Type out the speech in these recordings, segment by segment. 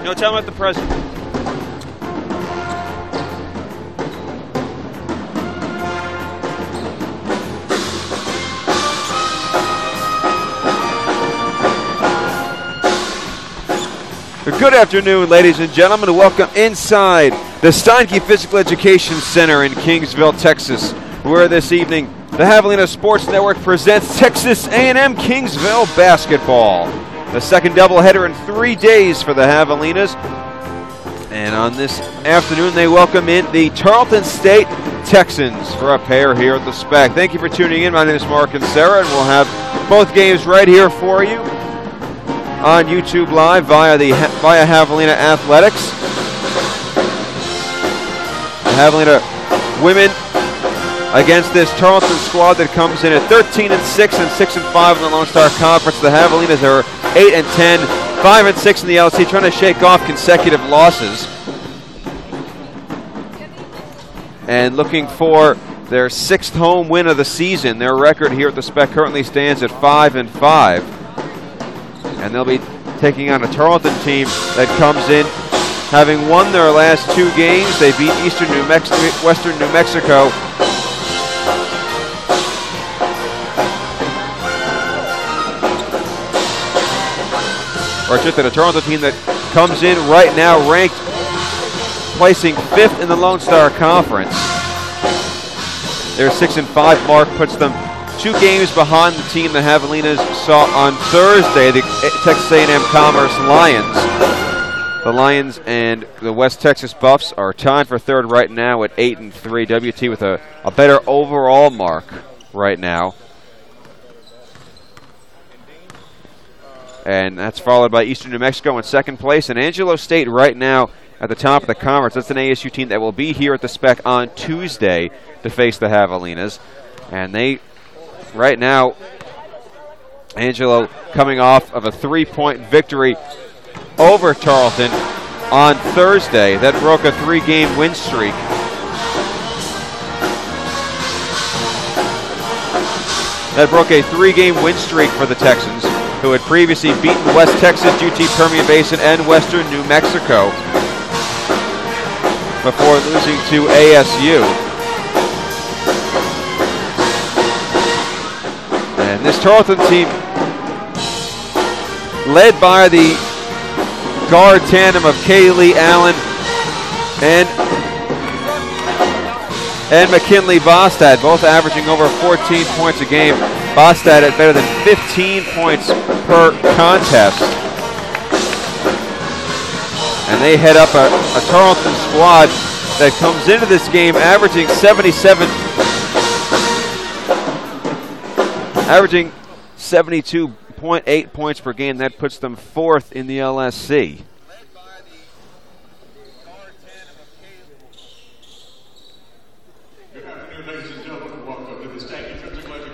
No, tell them about the present. Good afternoon, ladies and gentlemen, and welcome inside the Steinke Physical Education Center in Kingsville, Texas, where this evening the Javelina Sports Network presents Texas A&M-Kingsville basketball. The second doubleheader in 3 days for the Javelinas. And on this afternoon, they welcome in the Tarleton State Texans for a pair here at the SPAC. Thank you for tuning in. My name is Mark and Sarah, and we'll have both games right here for you on YouTube Live via Javelina Athletics. The Javelina women against this Tarleton squad that comes in at 13-6 and 6-5 in the Lone Star Conference. The Javelinas are 8-10, 5-6 in the LC, trying to shake off consecutive losses and looking for their 6th home win of the season. Their record here at the SPEC currently stands at 5-5. And they'll be taking on a Tarleton team that comes in having won their last 2 games. They beat Western New Mexico or just a Tarleton team that comes in right now ranked, placing 5th in the Lone Star Conference. Their 6-5 mark puts them 2 games behind the team the Javelinas saw on Thursday, the Texas A&M Commerce Lions. The Lions and the West Texas Buffs are tied for 3rd right now at 8-3. WT with a better overall mark right now. And that's followed by Eastern New Mexico in 2nd place. And Angelo State right now at the top of the conference. That's an ASU team that will be here at the SPEC on Tuesday to face the Javelinas. And they, right now, Angelo coming off of a 3-point victory over Tarleton on Thursday. That broke a 3-game win streak. That broke a 3-game win streak for the Texans, who had previously beaten West Texas, UT Permian Basin, and Western New Mexico before losing to ASU. And this Tarleton team, led by the guard tandem of Kaylee Allen and McKinley Bostad, both averaging over 14 points a game. Bostad at better than 15 points per contest. And they head up a Tarleton squad that comes into this game averaging 72.8 points per game. That puts them 4th in the LSC.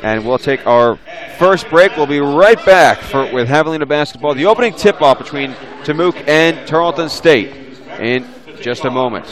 And we'll take our first break. We'll be right back with Javelina basketball. The opening tip-off between Tamook and Tarleton State in just a moment.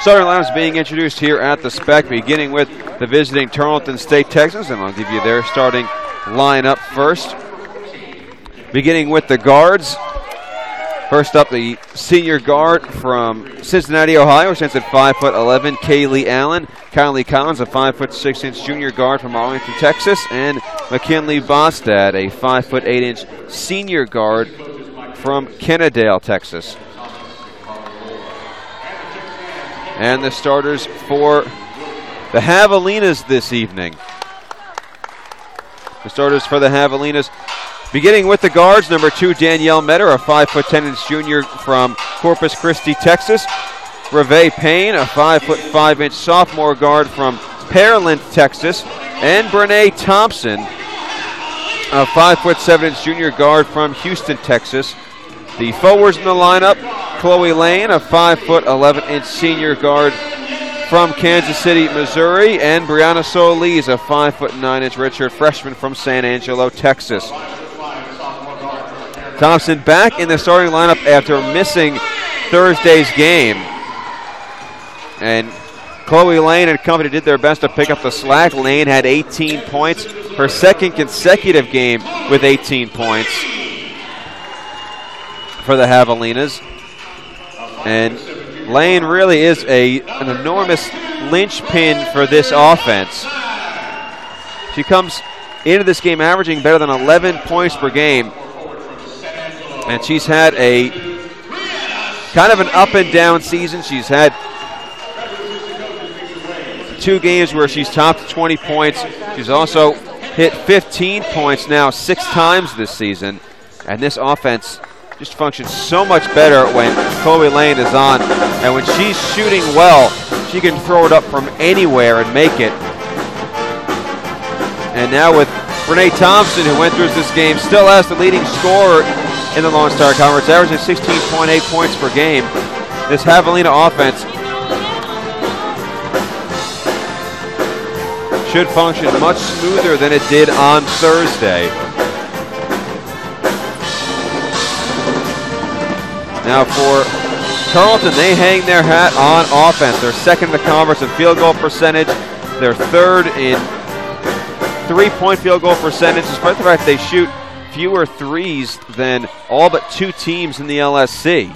Starting lineups being introduced here at the Spec, beginning with the visiting Tarleton State Texans, and I'll give you their starting lineup first. Beginning with the guards. First up, the senior guard from Cincinnati, Ohio, stands at 5'11", Kaylee Allen. Kylie Collins, a 5'6" junior guard from Arlington, Texas, and McKinley Bostad, a 5'8" senior guard from Kennedale, Texas. And the starters for the Javelinas this evening. The starters for the Javelinas, beginning with the guards, number 2, Danielle Metter, a 5'10" junior from Corpus Christi, Texas. Reve Payne, a 5'5" sophomore guard from Pearland, Texas. And Brene Thompson, a 5'7" junior guard from Houston, Texas. The forwards in the lineup, Chloe Lane, a 5'11" senior guard from Kansas City, Missouri, and Brianna Solis, a 5'9" redshirt freshman from San Angelo, Texas. Thompson back in the starting lineup after missing Thursday's game. And Chloe Lane and company did their best to pick up the slack. Lane had 18 points, her second consecutive game with 18 points for the Javelinas. And Lane really is an enormous linchpin for this offense. She comes into this game averaging better than 11 points per game. And she's had a kind of an up and down season. She's had 2 games where she's topped 20 points. She's also hit 15 points now 6 times this season. And this offense just functions so much better when Chloe Lane is on. And when she's shooting well, she can throw it up from anywhere and make it. And now with Renee Thompson, who went through this game, still has the leading scorer in the Lone Star Conference, averaging 16.8 points per game. This Javelina offense should function much smoother than it did on Thursday. Now for Tarleton, they hang their hat on offense. They're second in the conference in field goal percentage. They're third in three-point field goal percentage, despite the fact they shoot fewer threes than all but 2 teams in the LSC.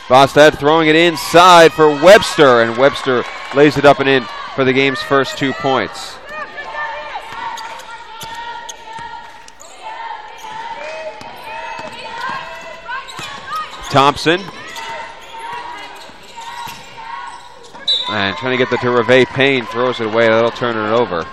Bostad throwing it inside for Webster, and Webster lays it up and in for the game's first 2 points. Thompson. And trying to get that to Reve Payne, throws it away, that'll turn it over.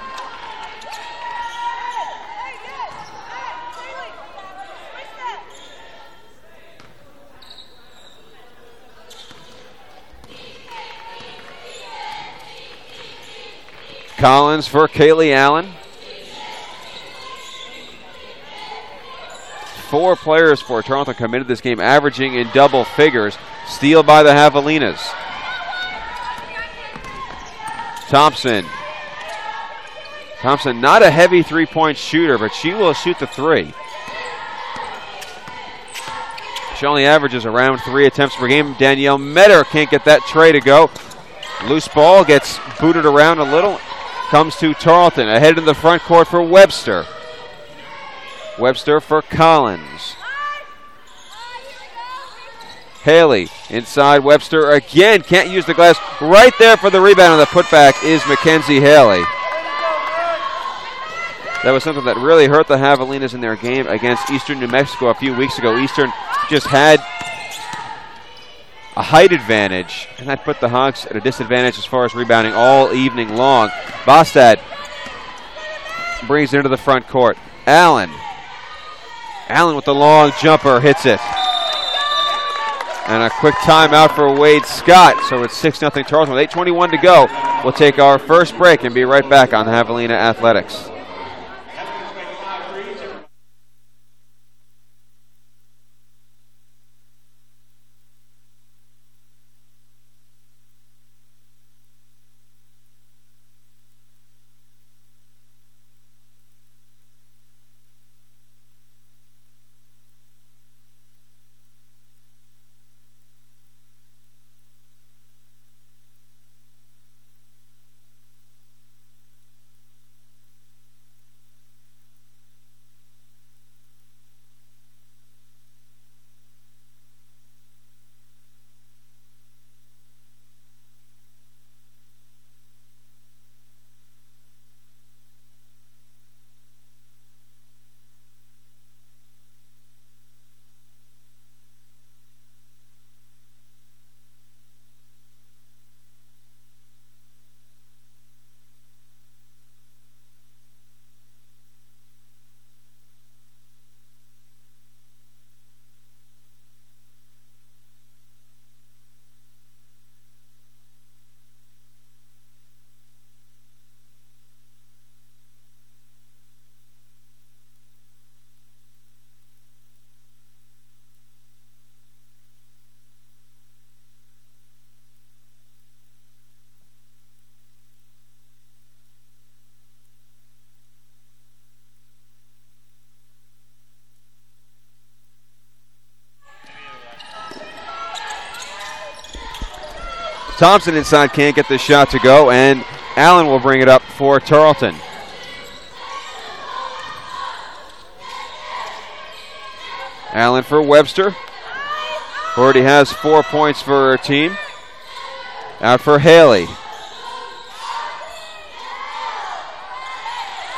Collins for Kaylee Allen. 4 players for Tarleton come into this game averaging in double figures. Steal by the Javelinas. Thompson. Thompson, not a heavy three-point shooter, but she will shoot the 3. She only averages around 3 attempts per game. Danielle Metter can't get that tray to go. Loose ball gets booted around a little. Comes to Tarleton. Ahead in the front court for Webster. Webster for Collins. Haley inside. Webster again. Can't use the glass. Right there for the rebound, and the putback is Mackenzie Haley. That was something that really hurt the Javelinas in their game against Eastern New Mexico a few weeks ago. Eastern just had a height advantage, and that put the Hogs at a disadvantage as far as rebounding all evening long. Bostad brings it into the front court. Allen with the long jumper, hits it. And a quick timeout for Wade Scott. So it's 6-0 Tarleton with 8:21 to go. We'll take our first break and be right back on Javelina Athletics. Thompson inside can't get the shot to go, and Allen will bring it up for Tarleton. Allen for Webster. Already has 4 points for her team. Out for Haley.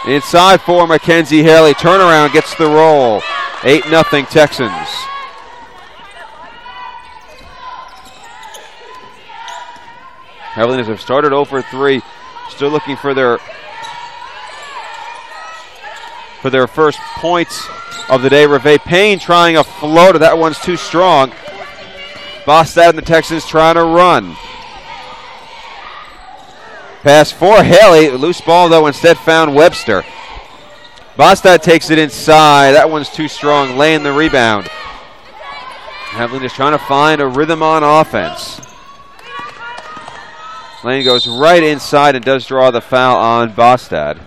Inside for Mackenzie Haley. Turnaround gets the roll. 8-0 Texans. Javelinas have started 0 for 3. Still looking for their first points of the day. Reve Payne trying a floater. That one's too strong. Bostad and the Texans trying to run. Pass for Haley. Loose ball, though, instead found Webster. Bostad takes it inside. That one's too strong, laying the rebound. Javelinas trying to find a rhythm on offense. Lane goes right inside and does draw the foul on Bostad.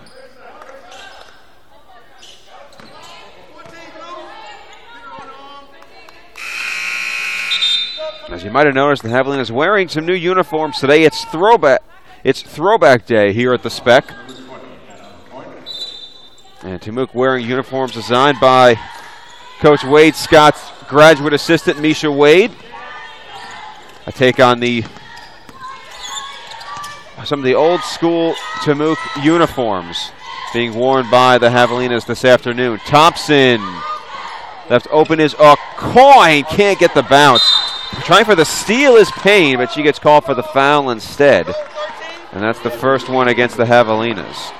As you might have noticed, the Javelina is wearing some new uniforms today. It's throwback day here at the Spec. And Temuque wearing uniforms designed by Coach Wade Scott's graduate assistant, Misha Wade. A take on some of the old school Temuque uniforms being worn by the Javelinas this afternoon. Thompson left open is a coin. Can't get the bounce. Trying for the steal is Payne, but she gets called for the foul instead. And that's the first one against the Javelinas.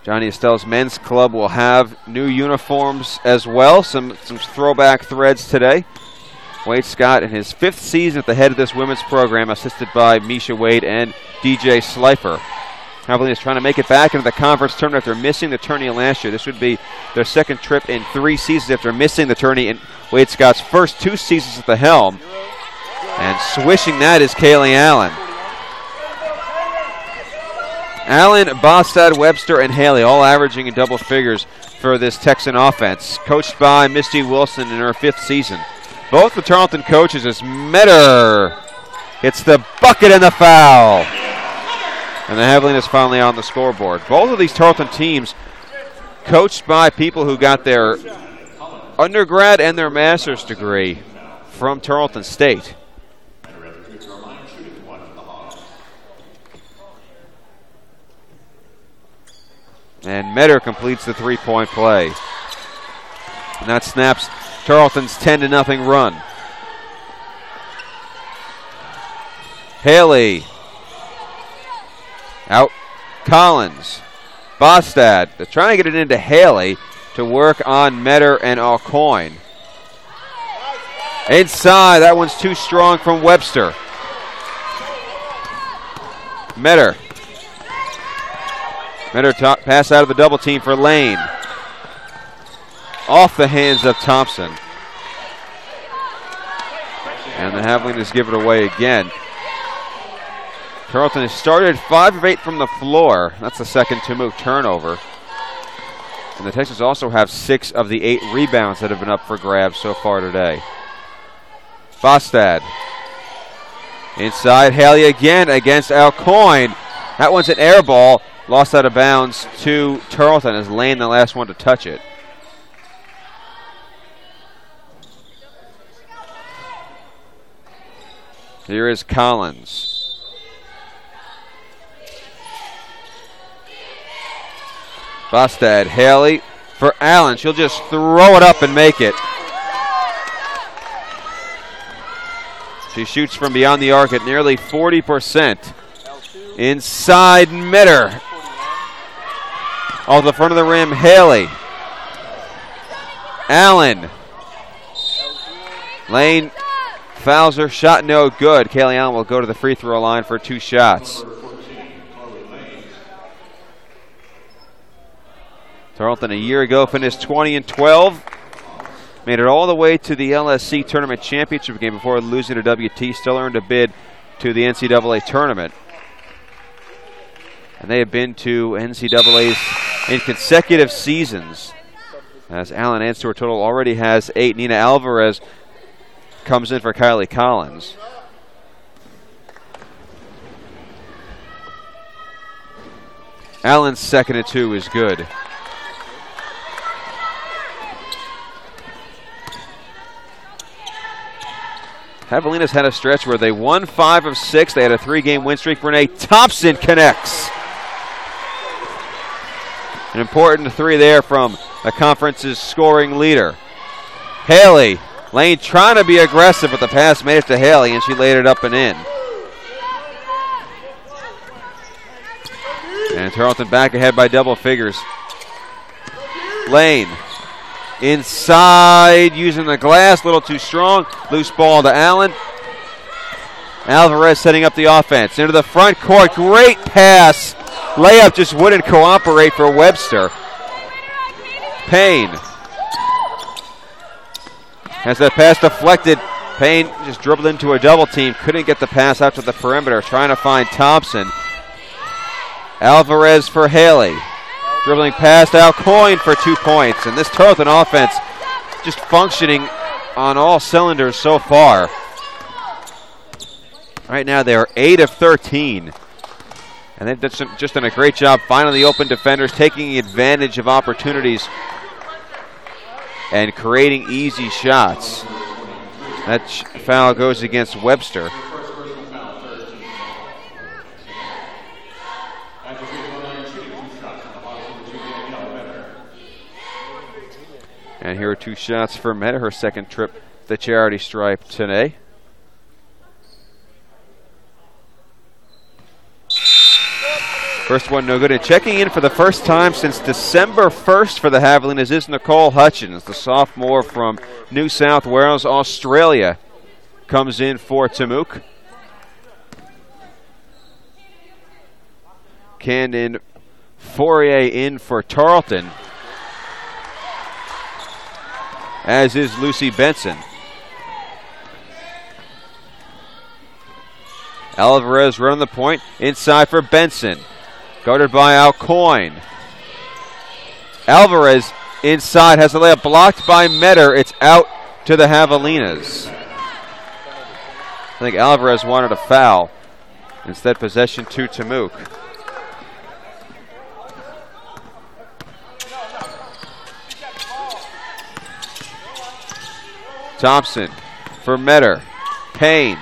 Johnny Estelle's men's club will have new uniforms as well. Some throwback threads today. Wade Scott in his 5th season at the head of this women's program, assisted by Misha Wade and DJ Slifer. Javelinas is trying to make it back into the conference tournament after missing the tourney last year. This would be their second trip in 3 seasons after missing the tourney in Wade Scott's first 2 seasons at the helm. And swishing that is Kaylee Allen. Allen, Bostad, Webster, and Haley all averaging in double figures for this Texan offense. Coached by Misty Wilson in her 5th season. Both the Tarleton coaches as Metter hits the bucket and the foul. And the Javelinas finally on the scoreboard. Both of these Tarleton teams coached by people who got their undergrad and their master's degree from Tarleton State. And Metter completes the 3-point play. And that snaps Tarleton's 10-0 run. Haley. Out Collins. Bostad. They're trying to get it into Haley to work on Metter and Alcoyne. Inside. That one's too strong from Webster. Metter. Metter pass out of the double team for Lane. Off the hands of Thompson. And the Javelinas give it away again. Tarleton has started 5 of 8 from the floor. That's the second Temuque turnover. And the Texans also have 6 of the 8 rebounds that have been up for grabs so far today. Bostad. Inside, Haley again against Alcoyne. That one's an air ball. Lost out of bounds to Tarleton as Lane the last one to touch it. Here is Collins. Bostad, Haley for Allen. She'll just throw it up and make it. She shoots from beyond the arc at nearly 40%. Inside Metter. Off the front of the rim, Haley. Allen. Lane fouls her. Shot no good. Kaylee Allen will go to the free throw line for 2 shots. Tarleton a year ago finished 20-12. Made it all the way to the LSC Tournament Championship game before losing to WT. Still earned a bid to the NCAA Tournament. And they have been to NCAAs in consecutive seasons. As Allen adds to her total, already has 8. Nina Alvarez comes in for Kylie Collins. Allen's 2nd and 2 is good. Javelina's had a stretch where they won 5 of 6. They had a 3-game win streak. Renee Thompson connects. An important 3 there from the conference's scoring leader. Haley, Lane trying to be aggressive, but the pass made it to Haley, and she laid it up and in. And Tarleton back ahead by double figures. Lane inside, using the glass, a little too strong. Loose ball to Allen. Alvarez setting up the offense. Into the front court, great pass. Layup just wouldn't cooperate for Webster. Payne has that pass deflected. Payne just dribbled into a double team. Couldn't get the pass out to the perimeter. Trying to find Thompson. Alvarez for Haley. Dribbling past Alcoyne for 2 points. And this Tarleton offense just functioning on all cylinders so far. Right now they are 8 of 13. And they've just done a great job finding the open defenders, taking advantage of opportunities, and creating easy shots. That foul goes against Webster. And here are 2 shots for Meta, her 2nd trip to the charity stripe today. First one no good. And checking in for the first time since December 1st for the Javelinas is Nicole Hutchins, the sophomore from New South Wales, Australia, comes in for Tamuk. Candon Fourier in for Tarleton, as is Lucy Benson. Alvarez running the point, inside for Benson. Guarded by Alcoyne. Alvarez inside, has a layup blocked by Metter. It's out to the Javelinas. I think Alvarez wanted a foul. Instead, possession to Tamuk. Thompson for Metter. Payne.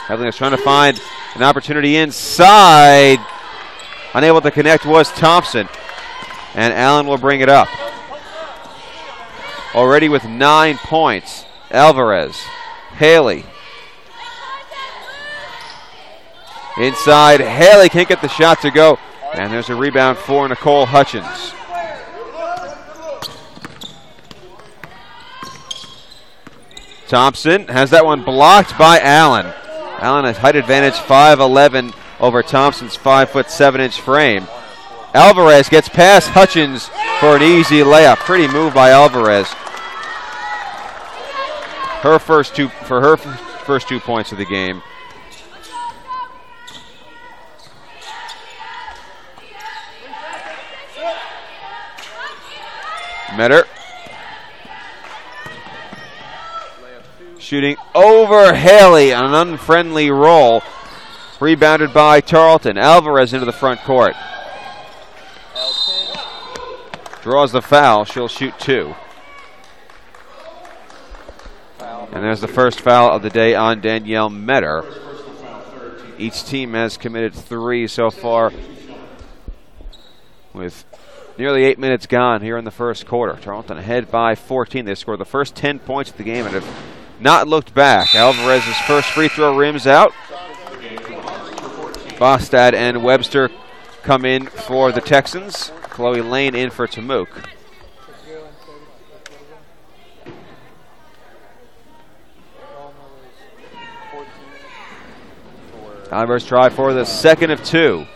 Javelinas trying to find an opportunity inside. Unable to connect was Thompson. And Allen will bring it up. Already with 9 points. Alvarez. Haley. Inside. Haley can't get the shot to go. And there's a rebound for Nicole Hutchins. Thompson has that one blocked by Allen. Allen has height advantage, 5'11" over Thompson's 5'7" frame. Alvarez gets past Hutchins for an easy layup. Pretty move by Alvarez. Her first two points of the game. Metter. Shooting over Haley on an unfriendly roll. Rebounded by Tarleton. Alvarez into the front court. Draws the foul. She'll shoot 2. And there's the first foul of the day on Danielle Metter. Each team has committed 3 so far, with nearly 8 minutes gone here in the first quarter. Tarleton ahead by 14. They scored the first 10 points of the game and have not looked back. Alvarez's first free throw rims out. Bostad and Webster come in for the Texans. Chloe Lane in for Tamuk. Alvarez try for the 2nd of 2.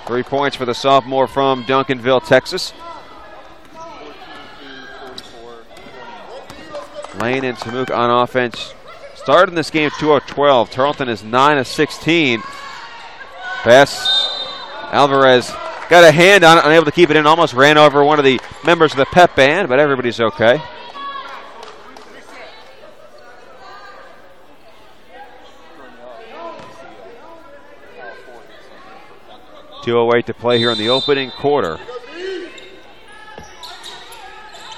3 points for the sophomore from Duncanville, Texas. Lane and Tamuk on offense. Started in this game 2 of 12. Tarleton is 9 of 16. Pass. Alvarez got a hand on it, unable to keep it in. Almost ran over one of the members of the pep band, but everybody's okay. 2:08 to play here in the opening quarter.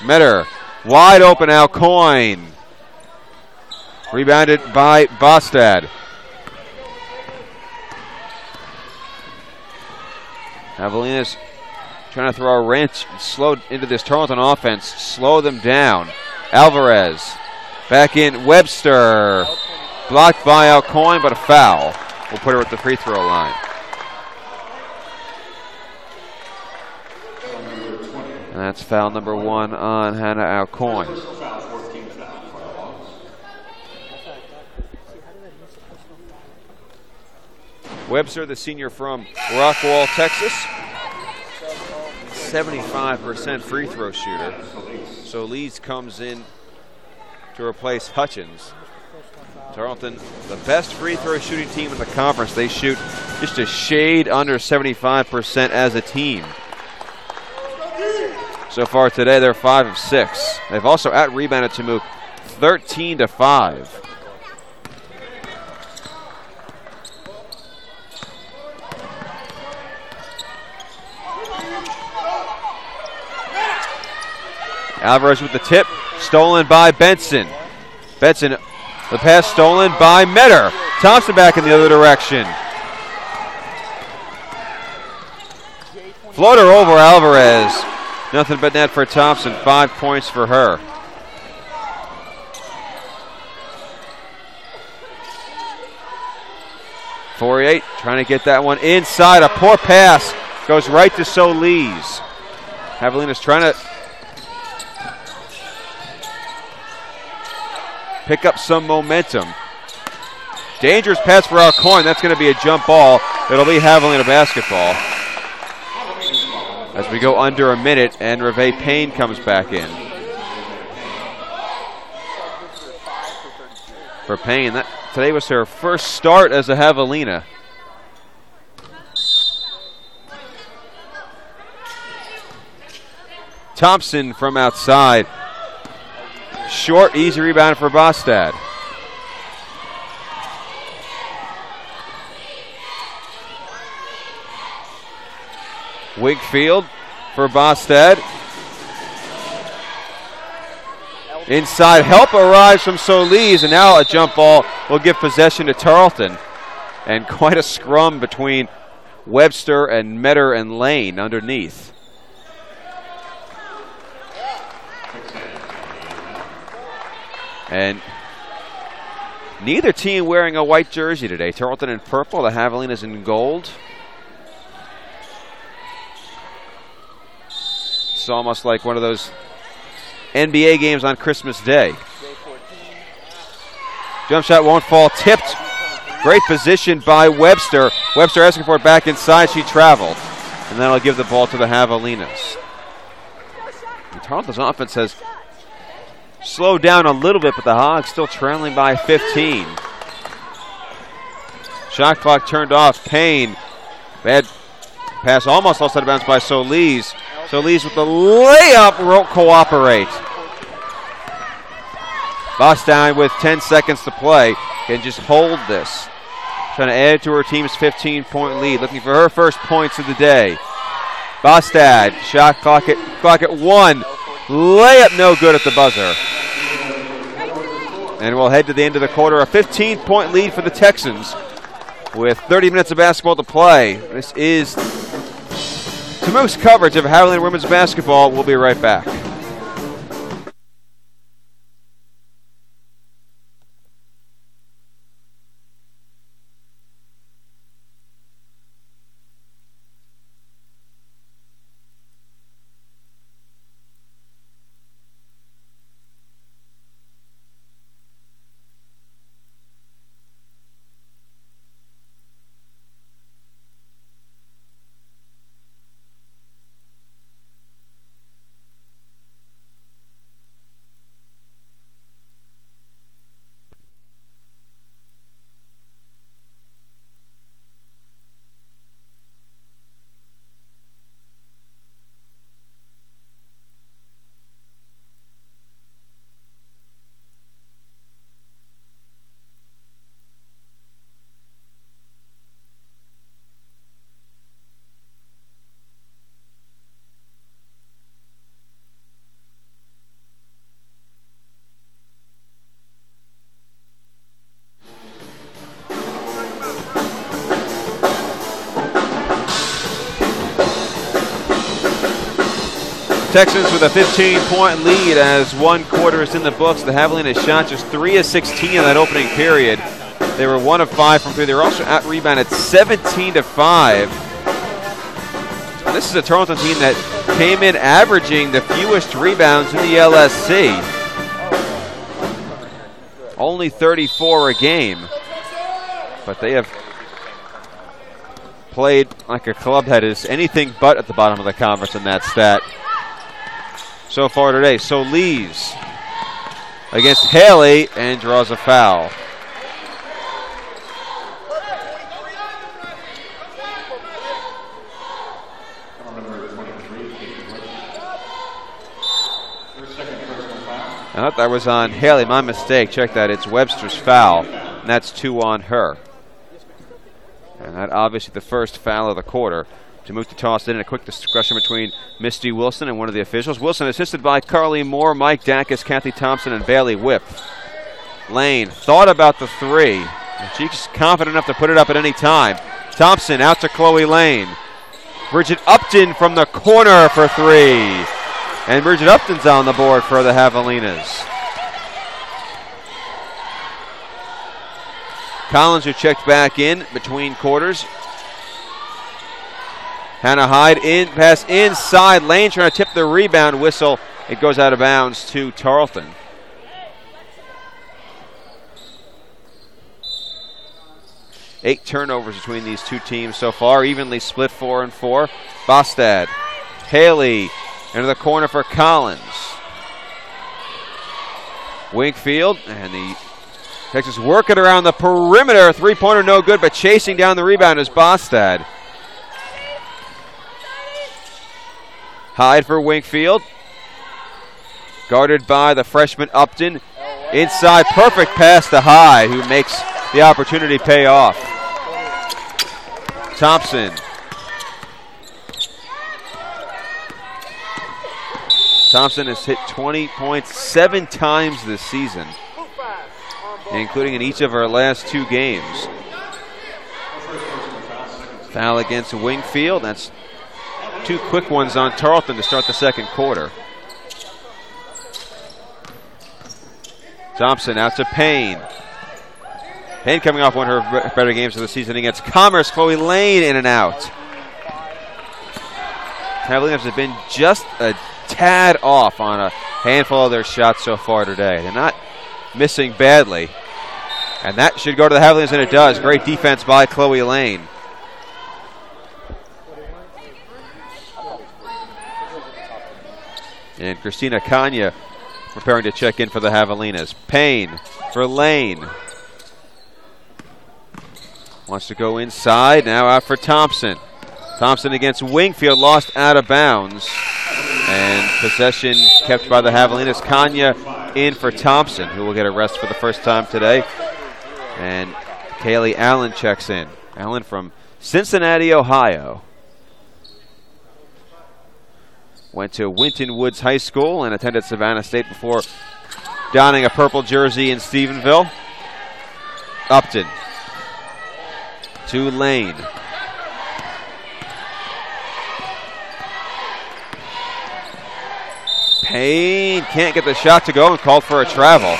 Metter, wide open Alcoyne. Rebounded by Bostad. Javelina's trying to throw a wrench and slow into this Tarleton offense. Slow them down. Alvarez. Back in Webster. Blocked by Alcoyne, but a foul. We'll put her at the free throw line. And that's foul number 1 on Hannah Alcoyne. Webster, the senior from Rockwall, Texas. 75% free throw shooter. So Leeds comes in to replace Hutchins. Tarleton, the best free throw shooting team in the conference. They shoot just a shade under 75% as a team. So far today, they're 5 of 6. They've also out-rebounded Tamook 13-5. Alvarez with the tip, stolen by Benson. Benson, the pass stolen by Metter. Thompson back in the other direction. Floater over Alvarez. Nothing but net for Thompson. 5 points for her. .48, trying to get that one inside. A poor pass goes right to Solis. Javelina's trying to pick up some momentum. Dangerous pass for Alcoyne. That's going to be a jump ball. It'll be Javelina basketball. As we go under a minute and Reve Payne comes back in. For Payne, today was her first start as a Javelina. Thompson from outside. Short, easy rebound for Bostad. Wakefield for Bostad. Inside help arrives from Solis, and now a jump ball will give possession to Tarleton. And quite a scrum between Webster and Metter and Lane underneath. And neither team wearing a white jersey today. Tarleton in purple, the Javelinas in gold. It's almost like one of those NBA games on Christmas Day. Jump shot won't fall, tipped. Great position by Webster. Webster asking for it back inside, she traveled. And then I'll give the ball to the Javelinas. And Tarleton's offense has slowed down a little bit, but the Hogs still trailing by 15. Shot clock turned off. Payne. Bad pass almost lost out of bounds by Solis. Solis with the layup won't cooperate. Bostad with 10 seconds to play can just hold this. Trying to add to her team's 15-point lead. Looking for her first points of the day. Bostad, shot clock at 1. Layup no good at the buzzer. And we'll head to the end of the quarter. A 15-point lead for the Texans with 30 minutes of basketball to play. This is Tamook's coverage of Javelina women's basketball. We'll be right back. Texans with a 15-point lead as one quarter is in the books. The Javelina shot just 3 of 16 in that opening period. They were 1 of 5 from 3. They were also out-rebounded 17-5. This is a Tarleton team that came in averaging the fewest rebounds in the LSC. Only 34 a game. But they have played like a club that is anything but at the bottom of the conference in that stat so far today. So Lees against Haley and draws a foul. I thought that was on Haley. My mistake. Check that. It's Webster's foul, and that's 2 on her. And that obviously the first foul of the quarter. Jamukta tossed in a quick discussion between Misty Wilson and one of the officials. Wilson assisted by Carly Moore, Mike Dacus, Kathy Thompson, and Bailey Whip. Lane thought about the 3. She's confident enough to put it up at any time. Thompson out to Chloe Lane. Bridget Upton from the corner for 3. And Bridget Upton's on the board for the Javelinas. Collins, who checked back in between quarters. Hannah Hyde in, pass inside. Lane trying to tip the rebound. Whistle. It goes out of bounds to Tarleton. Eight turnovers between these two teams so far, evenly split 4 and 4. Bostad, Haley into the corner for Collins. Winkfield, and the Texas working around the perimeter. 3-pointer no good, but chasing down the rebound is Bostad. Hyde for Winkfield. Guarded by the freshman Upton. Inside, perfect pass to Hyde, who makes the opportunity pay off. Thompson. Thompson has hit 20 points 7 times this season, including in each of her last 2 games. Foul against Wingfield. That's 2 quick ones on Tarleton to start the second quarter. Thompson out to Payne. Payne coming off one of her better games of the season against Commerce. Chloe Lane in and out. Javelinas have been just a tad off on a handful of their shots so far today. They're not missing badly. And that should go to the Javelinas, and it does. Great defense by Chloe Lane. And Christina Kanya preparing to check in for the Javelinas. Payne for Lane. Wants to go inside. Now out for Thompson. Thompson against Wingfield, lost out of bounds. And possession kept by the Javelinas. Kanya in for Thompson, who will get a rest for the first time today. And Kaylee Allen checks in. Allen from Cincinnati, Ohio. Went to Winton Woods High School and attended Savannah State before donning a purple jersey in Stephenville. Upton to Lane. Payne can't get the shot to go and called for a travel.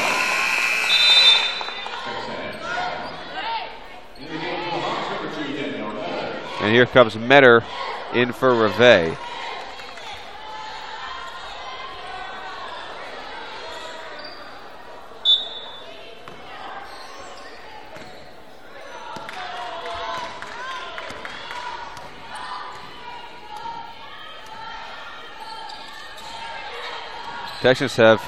And here comes Metter in for Reve. Texans have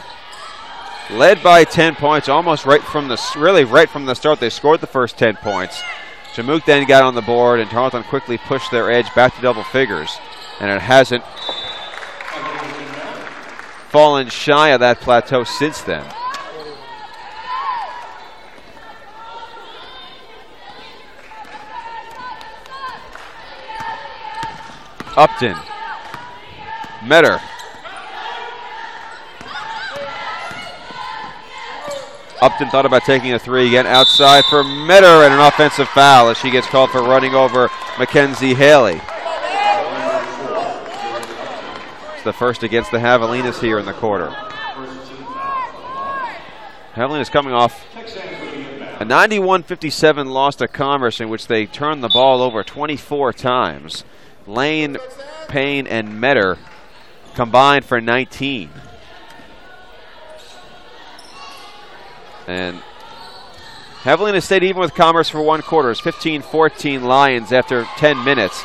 led by 10 points almost right from the start. They scored the first 10 points. Jamuk then got on the board, and Tarleton quickly pushed their edge back to double figures. And it hasn't fallen shy of that plateau since then. Upton. Metter. Upton thought about taking a 3 again. Outside for Metter, and an offensive foul as she gets called for running over Mackenzie Haley. the first against the Javelinas here in the quarter. Javelinas coming off a 91-57 loss to Commerce in which they turned the ball over 24 times. Lane, Payne, and Metter combined for 19. And Javelina stayed even with Commerce for one quarter. It's 15-14 Lions after 10 minutes.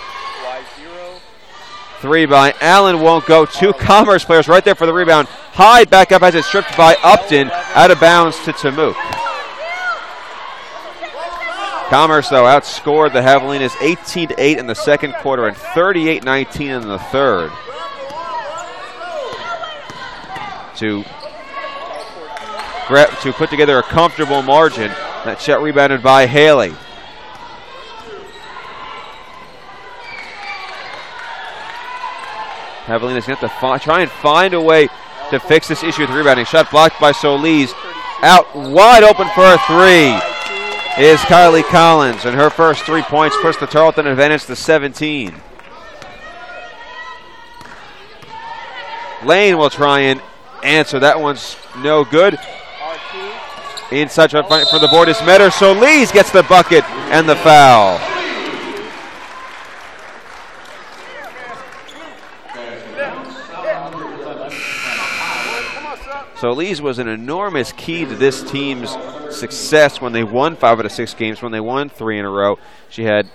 3 by Allen won't go. 2 Commerce players right there for the rebound. Hyde back up as it's stripped by Upton. Out of bounds to Tamook. Commerce, though, outscored the Javelinas 18-8 in the second quarter and 38-19 in the third. To put together a comfortable margin. That shot rebounded by Haley. Javelinas going to have to try and find a way to fix this issue with rebounding. Shot blocked by Solis. Out wide open for a 3 is Kylie Collins, and her first 3 points puts the Tarleton advantage to 17. Lane will try and answer. That one's no good. Inside trying to find it for the board is Metter. Solis gets the bucket and the foul. Solis was an enormous key to this team's success when they won 5 out of 6 games, when they won 3 in a row. She had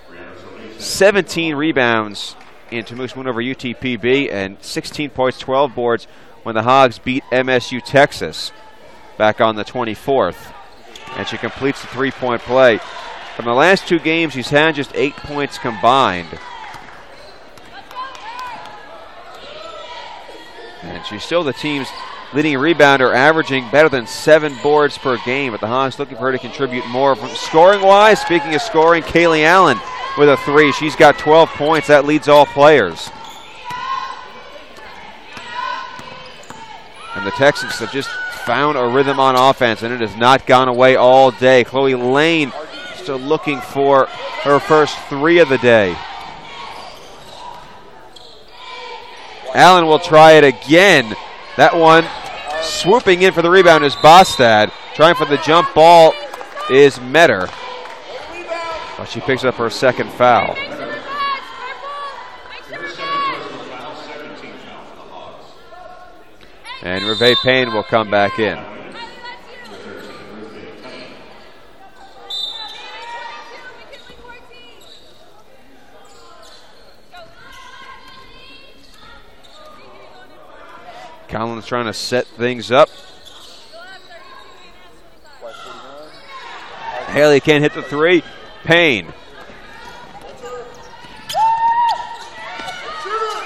17 rebounds in Tamook's win over UTPB and 16 points, 12 boards when the Hogs beat MSU Texas back on the 24th. And she completes the 3-point play. From the last 2 games, she's had just 8 points combined. And she's still the team's leading rebounder, averaging better than 7 boards per game. But the Hogs looking for her to contribute more. From scoring-wise, speaking of scoring, Kaylee Allen with a 3. She's got 12 points. That leads all players. And the Texans have just found a rhythm on offense, and it has not gone away all day. Chloe Lane still looking for her first 3 of the day. Allen will try it again. That one swooping in for the rebound is Bostad. Trying for the jump ball is Metter. But she picks up her second foul. And Reve Payne will come back in. Collins trying to set things up. Haley can't hit the 3. Payne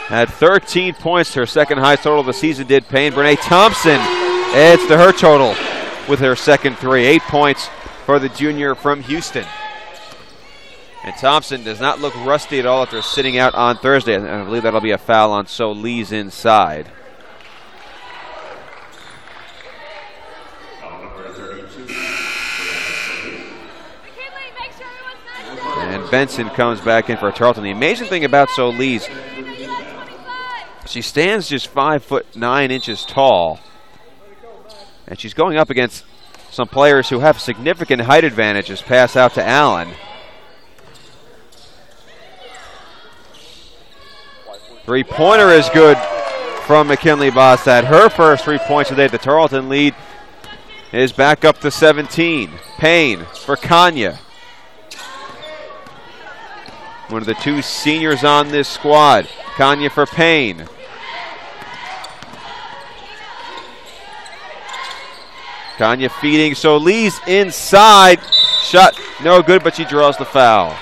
had 13 points, her second highest total of the season did Payne. Brene Thompson adds to her total with her second 3. 8 points for the junior from Houston. And Thompson does not look rusty at all after sitting out on Thursday. And I believe that'll be a foul on Solis inside. And Benson comes back in for Tarleton. The amazing thing about Solis, she stands just 5'9" tall, and she's going up against some players who have significant height advantages. Pass out to Allen. Three-pointer is good from McKinley Bostad. Her first 3 points today. The Tarleton lead is back up to 17. Payne for Kanya. One of the 2 seniors on this squad. Kanya for Payne. Kanya feeding Solis inside. Shot no good, but she draws the foul.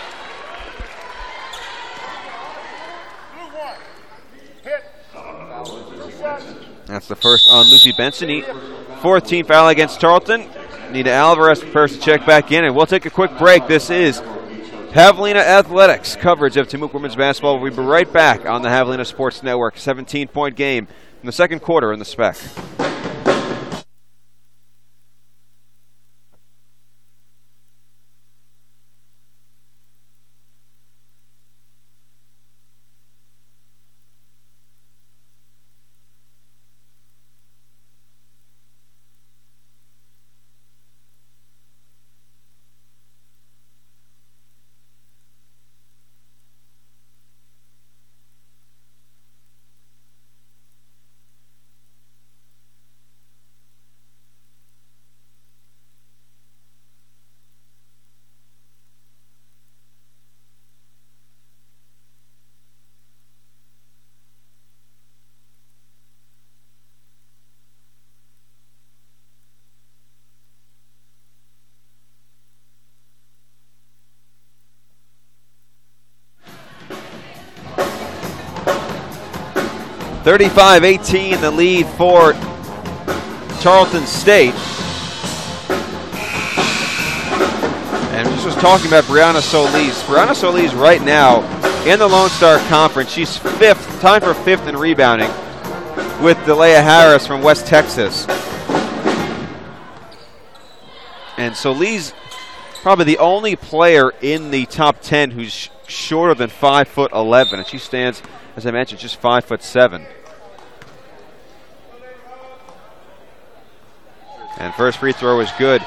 That's the first on Lucy Benson. 14th foul against Tarleton. Nina Alvarez prepares to check back in, and we'll take a quick break. This is Javelina Athletics coverage of Tamook women's basketball. We'll be right back on the Javelina Sports Network. 17-point game in the second quarter in the Spec. 35-18 the lead for Tarleton State. And just was talking about Brianna Solis. Brianna Solis right now in the Lone Star Conference. She's fifth, tied for fifth in rebounding with Delia Harris from West Texas. And Solis, probably the only player in the top 10 who's shorter than 5'11", and she stands, as I mentioned, just 5'7". And first free throw is good.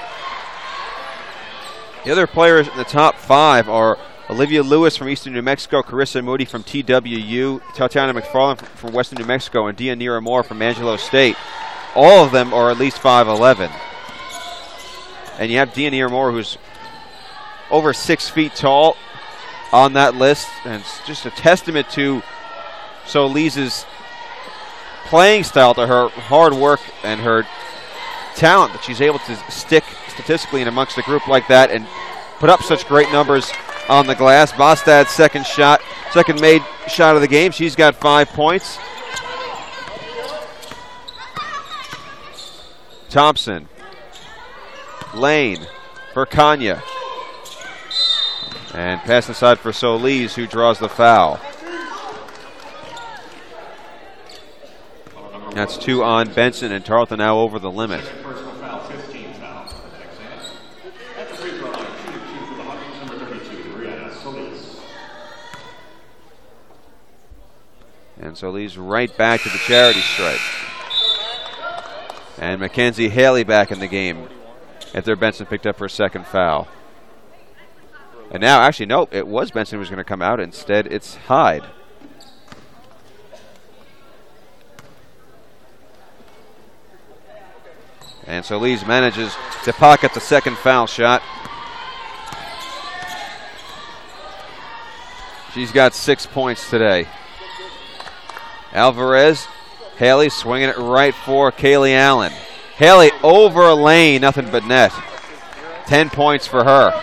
The other players in the top 5 are Olivia Lewis from Eastern New Mexico, Carissa Moody from TWU, Tatiana McFarland from Western New Mexico, and Deanira Moore from Angelo State. All of them are at least 5'11". And you have Deanira Moore, who's over 6 feet tall on that list, and it's just a testament to Solis's playing style, to her hard work and her talent, that she's able to stick statistically in amongst a group like that and put up such great numbers on the glass. Bostad's second made shot of the game. She's got 5 points. Thompson. Lane for Kanya. And pass inside for Solis, who draws the foul. That's 2 on Benson, and Tarleton now over the limit. And Solis right back to the charity stripe. And Mackenzie Haley back in the game after Benson picked up her second foul. And now, actually, no, it was Benson who was going to come out. Instead, it's Hyde. And Solis manages to pocket the second foul shot. She's got 6 points today. Alvarez, Haley swinging it right for Kaylee Allen. Haley over a lane, nothing but net. 10 points for her.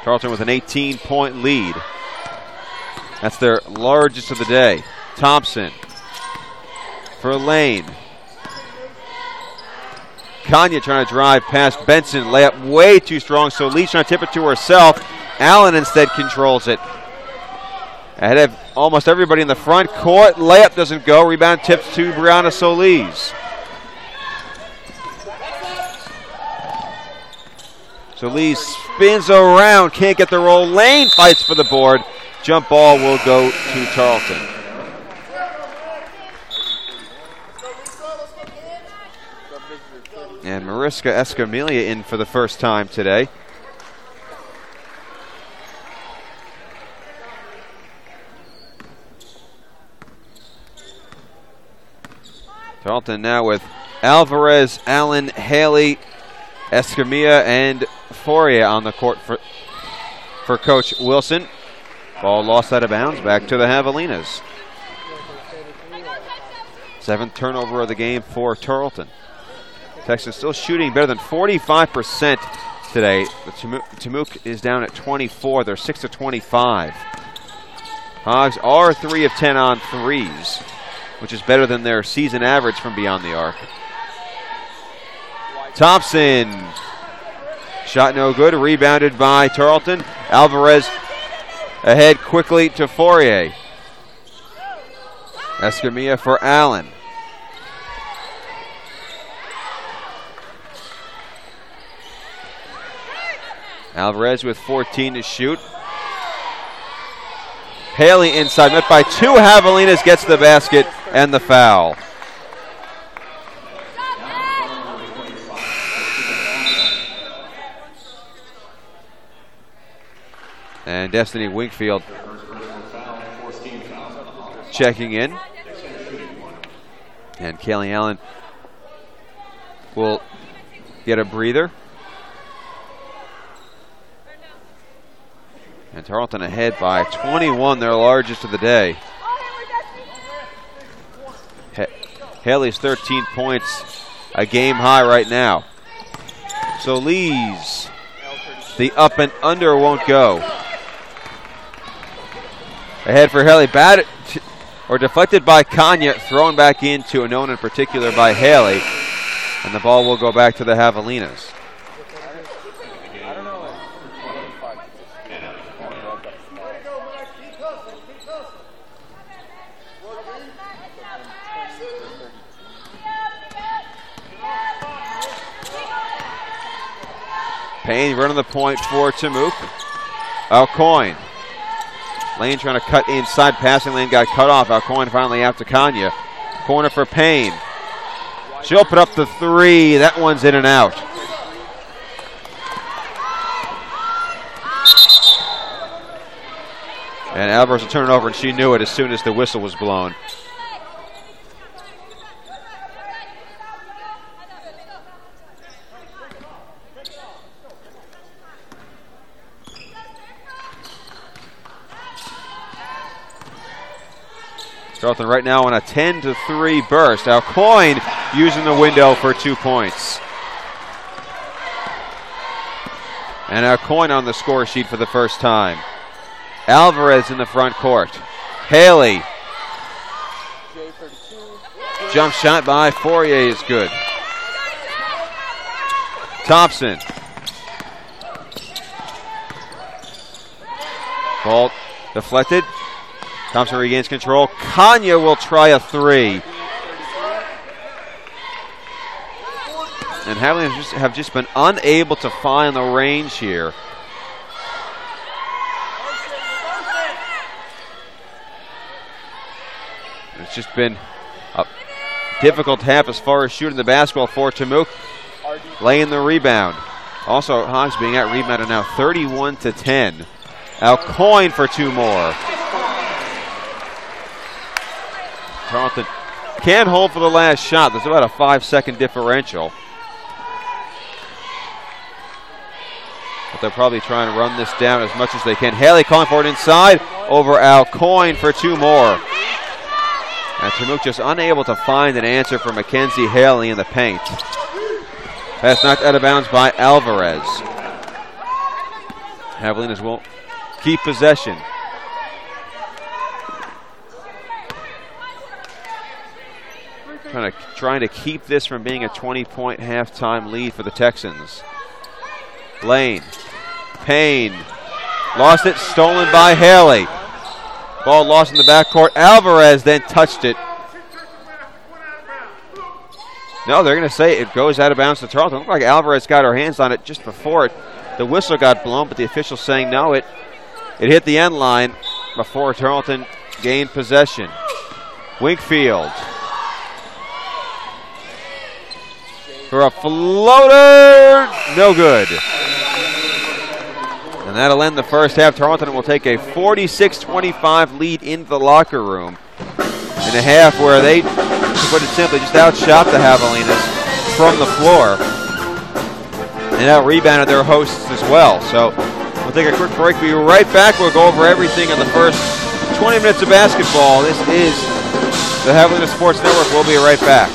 Tarleton with an 18-point lead. That's their largest of the day. Thompson for Lane. Kanya trying to drive past Benson. Layup way too strong, so Lee trying to tip it to herself. Allen instead controls it. Ahead of almost everybody in the front court. Layup doesn't go. Rebound tips to Brianna Solis. Solis spins around. Can't get the roll. Lane fights for the board. Jump ball will go to Tarleton. And Mariska Escamilla in for the first time today. Tarleton now with Alvarez, Allen, Haley, Escamilla, and Fourier on the court for Coach Wilson. Ball lost out of bounds, back to the Javelinas. 7th turnover of the game for Tarleton. Texas still shooting better than 45% today. The Tamook is down at 24. They're 6 of 25. Hogs are 3 of 10 on threes, which is better than their season average from beyond the arc. Thompson. Shot no good. Rebounded by Tarleton. Alvarez ahead quickly to Fourier. Escamilla for Allen. Alvarez with 14 to shoot. Haley inside, met by 2 Javelinas, gets the basket and the foul. And Destiny Winkfield checking in. And Kaylee Allen will get a breather. And Tarleton ahead by 21, their largest of the day. Haley's 13 points, a game high right now. Solis, the up and under won't go. Ahead for Haley. Batted or deflected by Kanya. Thrown back into a known in particular by Haley. And the ball will go back to the Javelinas. Payne running the point for Tamuk. Alcoin. Lane trying to cut inside. Passing lane got cut off. Alcoin finally out to Kanya. Corner for Payne. She'll put up the three. That one's in and out. And Alvarez will turn it over, and she knew it as soon as the whistle was blown. Tarleton right now on a 10-3 burst. Alcoin using the window for 2 points. And Alcoin on the score sheet for the first time. Alvarez in the front court. Haley. Jump shot by Fourier is good. Thompson. Ball deflected. Thompson regains control. Kanya will try a three. And Javelinas have just been unable to find the range here. It's just been a difficult half as far as shooting the basketball for Tamuk. Laying the rebound. Also, Hogs being out rebounded now 31-10. Alcoin for 2 more. Tarleton can hold for the last shot. There's about a 5-second differential. But they're probably trying to run this down as much as they can. Haley calling for it inside over Alcoin for 2 more. And Tamuk just unable to find an answer for Mackenzie Haley in the paint. Pass knocked out of bounds by Alvarez. Javelinas will keep possession. Trying to keep this from being a 20-point halftime lead for the Texans. Lane. Payne. Lost it. Stolen by Haley. Ball lost in the backcourt. Alvarez then touched it. No, they're going to say it goes out of bounds to Tarleton. It looked like Alvarez got her hands on it just before the whistle got blown, but the official saying no, it hit the end line before Tarleton gained possession. Winkfield. For a floater, no good. And that'll end the first half. Tarleton will take a 46-25 lead into the locker room in a half where they, to put it simply, just outshot the Javelinas from the floor and out-rebounded their hosts as well. So we'll take a quick break. We'll be right back. We'll go over everything in the first 20 minutes of basketball. This is the Javelina Sports Network. We'll be right back.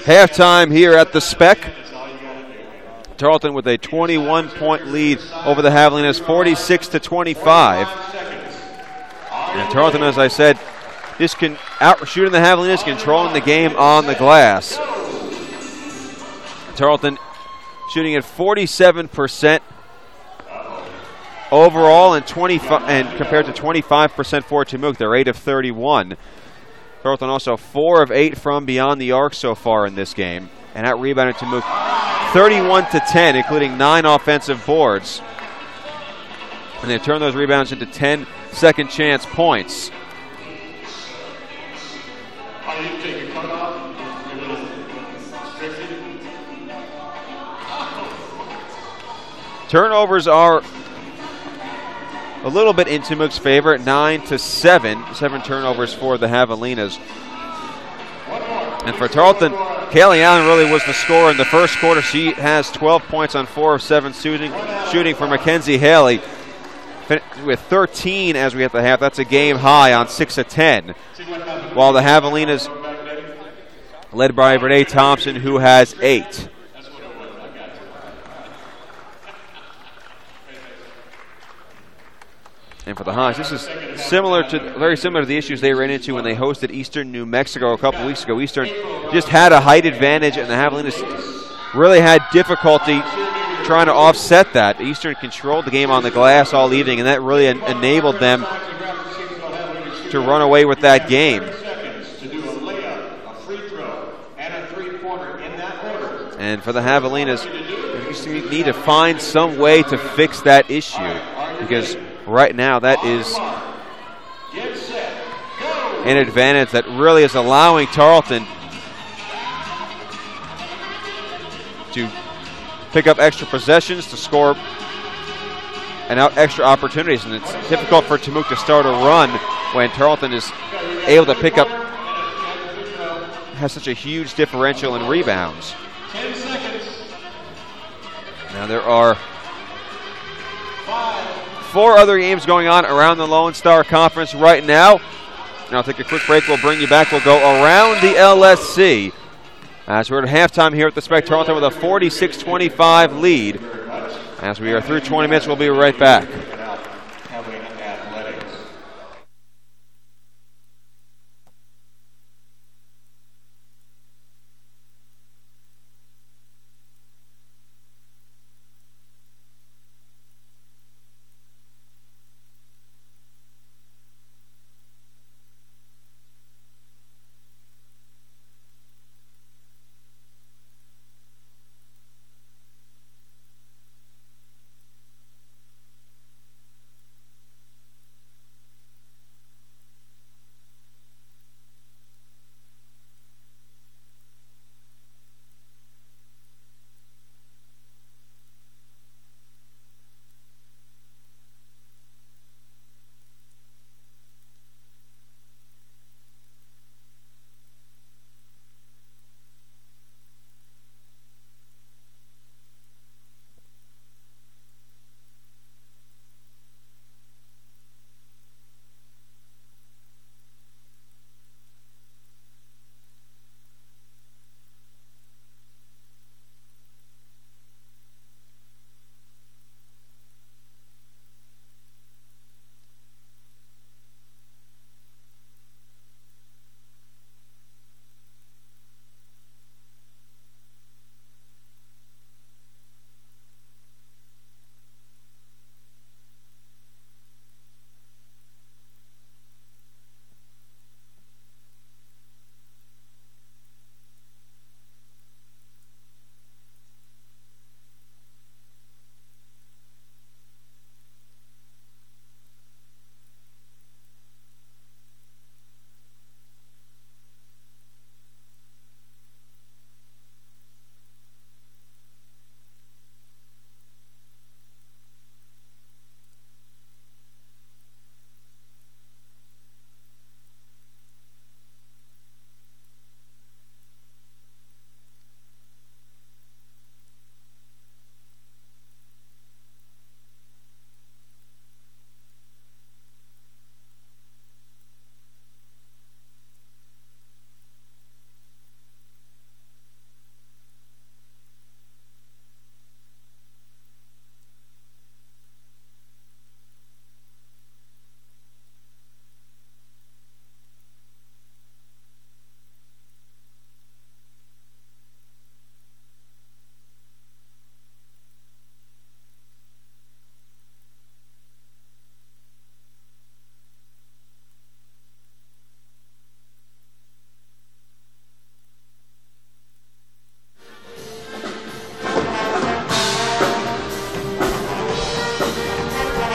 Halftime here at the Spec. Tarleton with a 21-point lead over the Javelinas, 46-25. And Tarleton, as I said, just can out-shooting the Javelinas, controlling the game on the glass. Tarleton shooting at 47% overall and compared to 25% for Temuque. They're 8 of 31. Tarleton also 4 of 8 from beyond the arc so far in this game, and out-rebounded Temuque 31-10, including 9 offensive boards. And they've turned those rebounds into 10 second-chance points. Turnovers are a little bit in Temuque's favor, 9-7. 7 turnovers for the Javelinas. And for Tarleton, Kaylee Allen really was the scorer in the first quarter. She has 12 points on 4 of 7 shooting for Mackenzie Haley. With 13 as we hit the half, that's a game high on 6 of 10. While the Javelinas, led by Renee Thompson, who has 8. And for the Hawks, this is very similar to the issues they ran into when they hosted Eastern New Mexico a couple weeks ago. Eastern just had a height advantage, and the Javelinas really had difficulty trying to offset that. Eastern controlled the game on the glass all evening, and that really enabled them to run away with that game. And for the Javelinas, they just need to find some way to fix that issue, because right now that is an advantage that really is allowing Tarleton to pick up extra possessions, to score and out extra opportunities. And it's difficult for Temuque to start a run when Tarleton is able to pick up, has such a huge differential in rebounds. Now there are 4 other games going on around the Lone Star Conference right now. And I'll take a quick break. We'll bring you back. We'll go around the LSC. As we're at halftime here at the Spec, Tarleton with a 46-25 lead. As we are through 20 minutes, we'll be right back.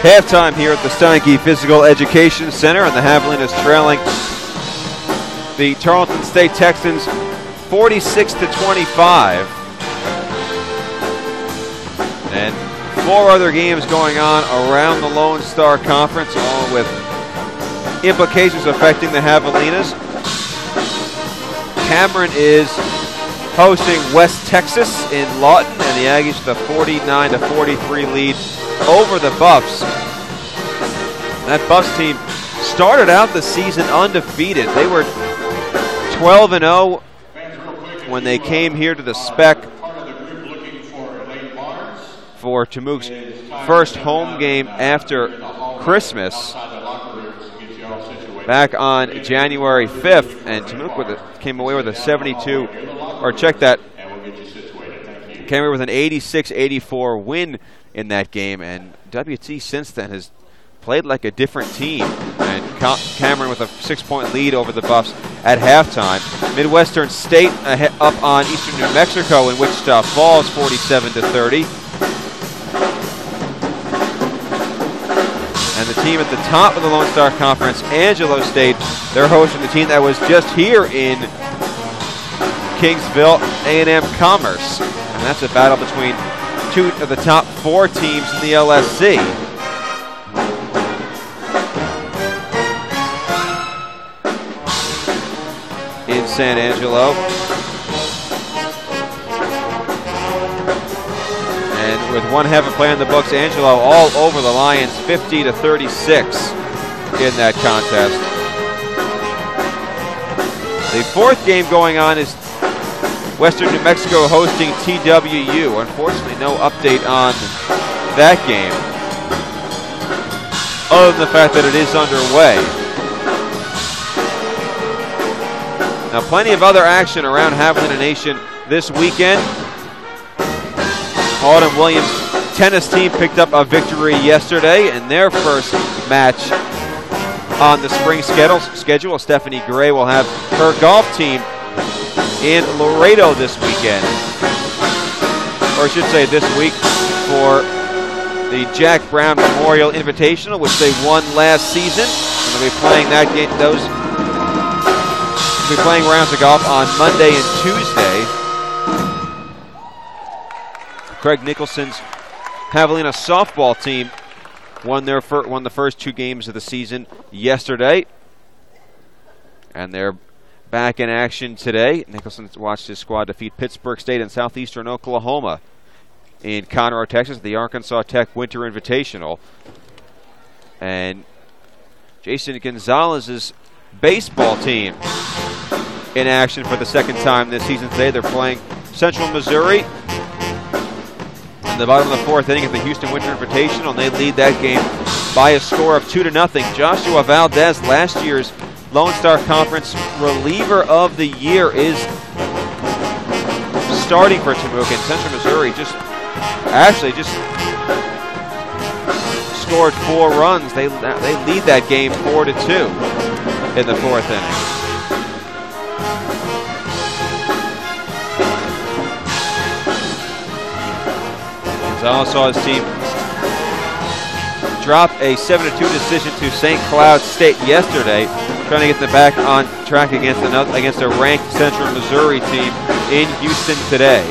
Halftime here at the Steinke Physical Education Center, and the Javelinas trailing the Tarleton State Texans 46-25. And 4 other games going on around the Lone Star Conference, all with implications affecting the Javelinas. Cameron is hosting West Texas in Lawton, and the Aggies with a 49-43 lead over the Buffs. That Buffs team started out the season undefeated. They were 12-0 when they came here to the Spec for Tamook's first home game after Christmas back on January 5th, and Tamook came away with a 72, or check that, came away with an 86-84 win in that game, and WT since then has played like a different team, and Cameron with a 6-point lead over the Buffs at halftime. Midwestern State up on Eastern New Mexico in Wichita Falls 47-30. And the team at the top of the Lone Star Conference, Angelo State, they're hosting the team that was just here in Kingsville, A&M Commerce. And that's a battle between 2 of the top 4 teams in the LSC. In San Angelo. And with 1/2 a play in the books, Angelo all over the Lions, 50-36 in that contest. The 4th game going on is Western New Mexico hosting TWU. Unfortunately, no update on that game, other than the fact that it is underway. Now, plenty of other action around Javelina Nation this weekend. Autumn Williams tennis team picked up a victory yesterday in their first match on the spring schedule. Stephanie Gray will have her golf team in Laredo this weekend, or I should say this week, for the Jack Brown Memorial Invitational, which they won last season. And they'll be playing that game. Those will be playing rounds of golf on Monday and Tuesday. Craig Nicholson's Javelina softball team won the first 2 games of the season yesterday, and they're back in action today. Nicholson watched his squad defeat Pittsburgh State and Southeastern Oklahoma in Conroe, Texas, the Arkansas Tech Winter Invitational. And Jason Gonzalez's baseball team in action for the 2nd time this season today. They're playing Central Missouri in the bottom of the 4th inning at the Houston Winter Invitational, and they lead that game by a score of 2-0. Joshua Valdez, last year's Lone Star Conference reliever of the year, is starting for Tamook, and Central Missouri just scored 4 runs. They lead that game 4-2 in the 4th inning. Gonzalez saw his team drop a 7-2 decision to St. Cloud State yesterday, trying to get them back on track against a ranked Central Missouri team in Houston today.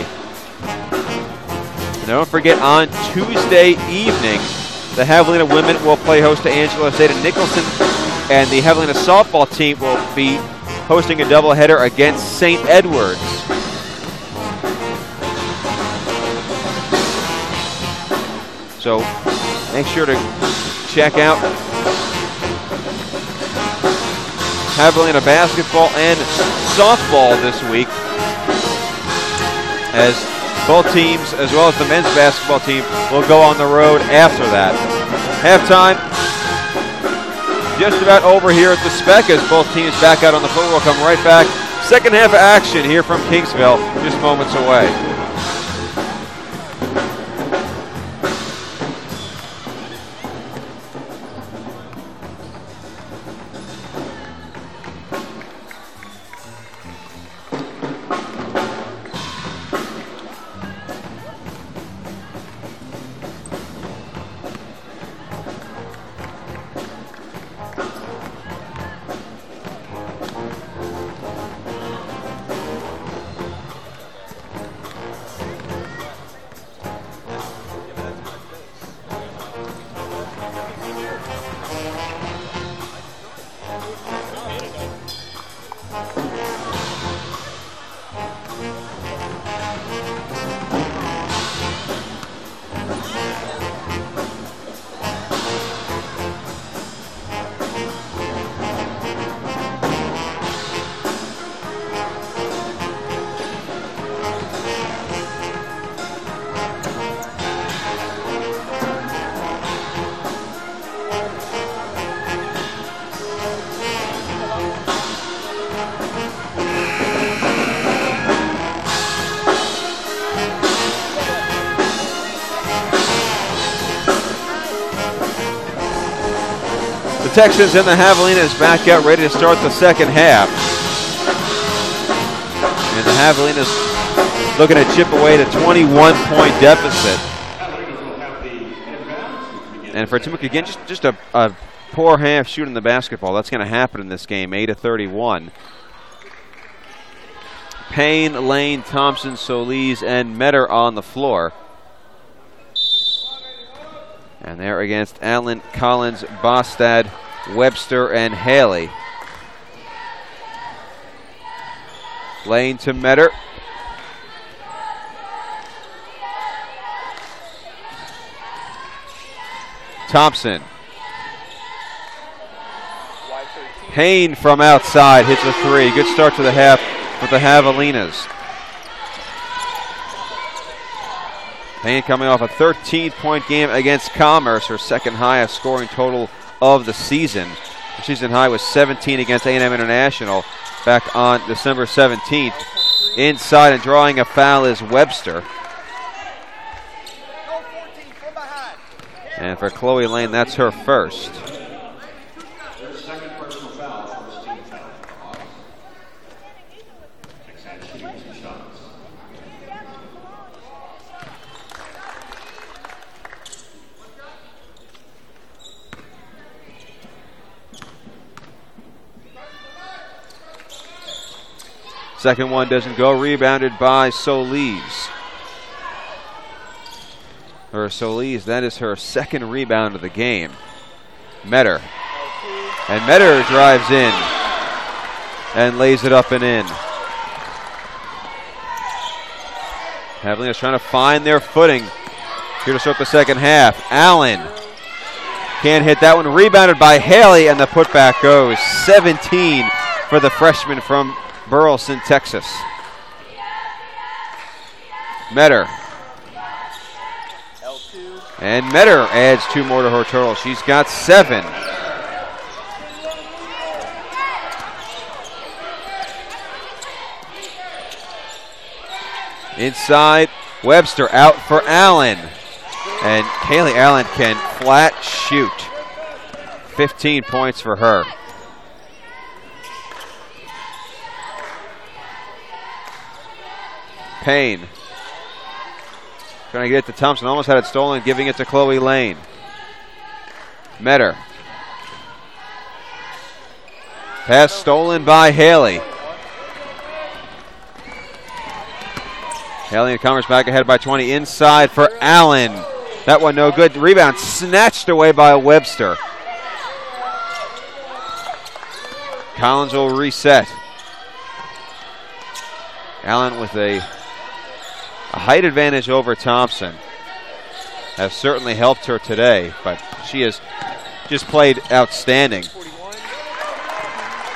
And don't forget, on Tuesday evening, the Javelina women will play host to Angelo State and Nicholson, and the Javelina softball team will be hosting a doubleheader against St. Edwards. So make sure to check out Javelina basketball and softball this week, as both teams, as well as the men's basketball team, will go on the road after that. Halftime just about over here at the Spec, as both teams back out on the floor. We'll come right back. 2nd half of action here from Kingsville, just moments away. Texans and the Javelinas back out ready to start the second half. And the Javelinas looking to chip away to 21-point deficit. And for Timucua, again, just a poor half shooting the basketball. That's going to happen in this game, 8-31. Payne, Lane, Thompson, Solis, and Metter on the floor. And they're against Allen, Collins, Bostad, Webster, and Haley. Lane to Metter. Thompson. Payne from outside hits a three. Good start to the half with the Javelinas. Payne coming off a 13-point game against Commerce, her second highest scoring total of the season. The season high was 17 against A&M International back on December 17th. Inside and drawing a foul is Webster. And for Chloe Lane, that's her first. Second one doesn't go. Rebounded by Solis. Solis, that is her second rebound of the game. Metter. And Metter drives in and lays it up and in. Javelina's trying to find their footing here to start the second half. Allen can't hit that one. Rebounded by Haley, and the putback goes. 17 for the freshman from Burleson, Texas. Metter. And Metter adds two more to her total. She's got 7. Inside, Webster out for Allen. And Haley Allen can flat shoot. 15 points for her. Payne. Trying to get it to Thompson. Almost had it stolen, giving it to Chloe Lane. Metter. Pass stolen by Haley. Haley and Commerce back ahead by 20. Inside for Allen. That one no good. Rebound snatched away by Webster. Collins will reset. Allen with a height advantage over Thompson. Has certainly helped her today, but she has just played outstanding.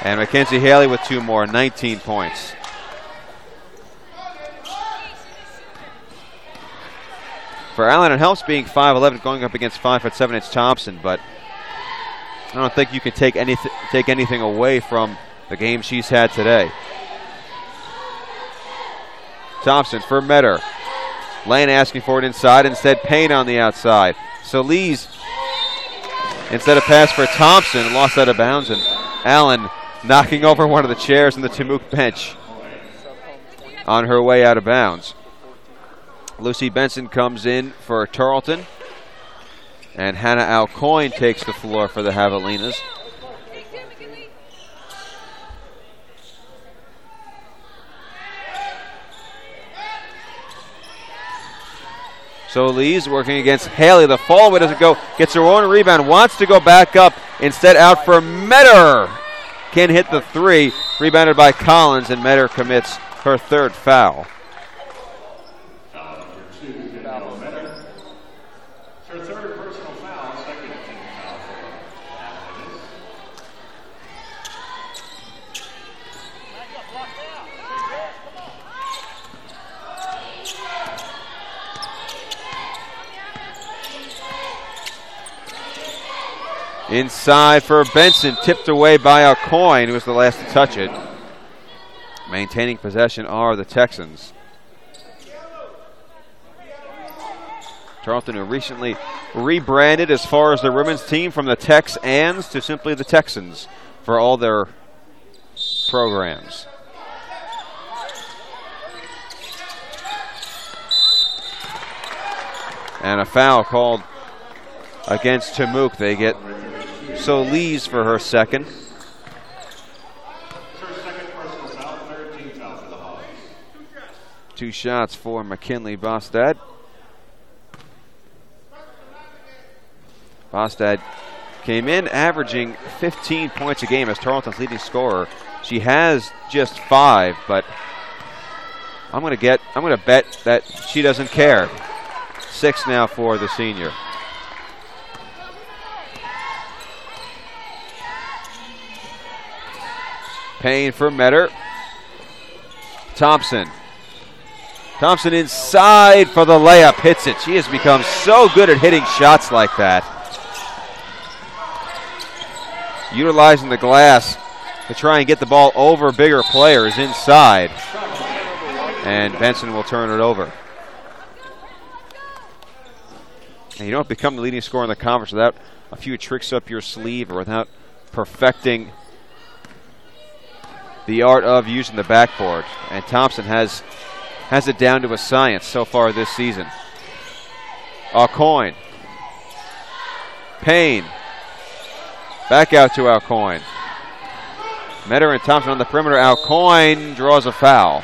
And Mackenzie Haley with 2 more, 19 points. For Allen, it helps being 5'11", going up against 5'7" Thompson, but I don't think you can take anything away from the game she's had today. Thompson for Metter. Lane asking for it inside. Instead, Payne on the outside. Solis, instead of pass for Thompson, lost out of bounds. And Allen knocking over one of the chairs in the Timucua bench on her way out of bounds. Lucy Benson comes in for Tarleton. And Hannah Alcoyne takes the floor for the Javelinas. Solis working against Haley. The fall away doesn't go. Gets her own rebound. Wants to go back up. Instead out for Metter. Can hit the 3. Rebounded by Collins, and Metter commits her 3rd foul. Inside for Benson, tipped away by Alcoyne, who was the last to touch it. Maintaining possession are the Texans. Tarleton, who recently rebranded as far as the women's team from the Tex-Ans to simply the Texans for all their programs. And a foul called against Tamuk. They get Solis for her second. Two shots for McKinley Bostad. Bostad came in averaging 15 points a game as Tarleton's leading scorer. She has just 5, but I'm going to bet that she doesn't care. 6 now for the senior. Payne for Metter. Thompson inside for the layup, hits it. She has become so good at hitting shots like that. Utilizing the glass to try and get the ball over bigger players inside. And Benson will turn it over. And you don't become the leading scorer in the conference without a few tricks up your sleeve or without perfecting the art of using the backboard. And Thompson has it down to a science so far this season. Alcoin. Payne. Back out to Alcoin. Metter and Thompson on the perimeter. Alcoin draws a foul.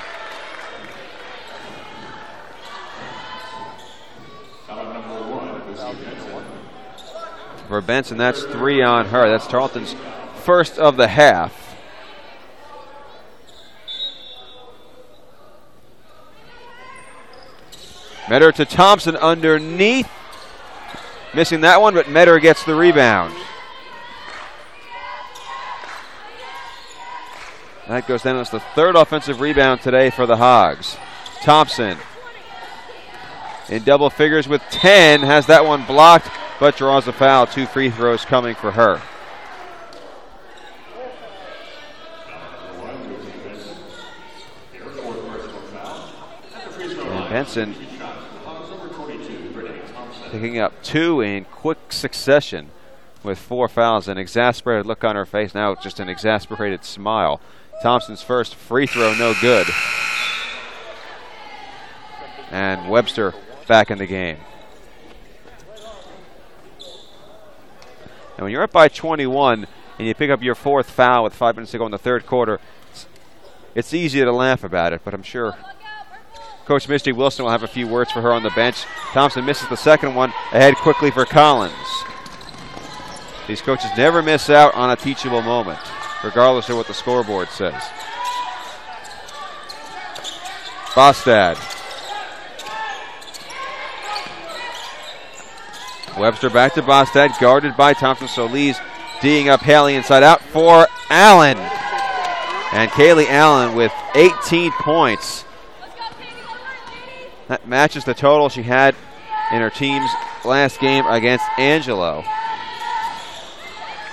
For Benson, that's 3 on her. That's Tarleton's first of the half. Metter to Thompson underneath. Missing that one, but Metter gets the rebound. That goes down as the third offensive rebound today for the Hogs. Thompson in double figures with 10. Has that one blocked, but draws a foul. 2 free throws coming for her. And Benson picking up 2 in quick succession with 4 fouls. An exasperated look on her face. Now just an exasperated smile. Thompson's first free throw, no good. And Webster back in the game. And when you're up by 21 and you pick up your 4th foul with 5 minutes to go in the third quarter, it's easy to laugh about it, but I'm sure Coach Misty Wilson will have a few words for her on the bench. Thompson misses the second one, ahead quickly for Collins. These coaches never miss out on a teachable moment, regardless of what the scoreboard says. Bostad. Webster back to Bostad, guarded by Thompson. Solis D'ing up Haley inside out for Allen. And Kaylee Allen with 18 points. That matches the total she had in her team's last game against Angelo.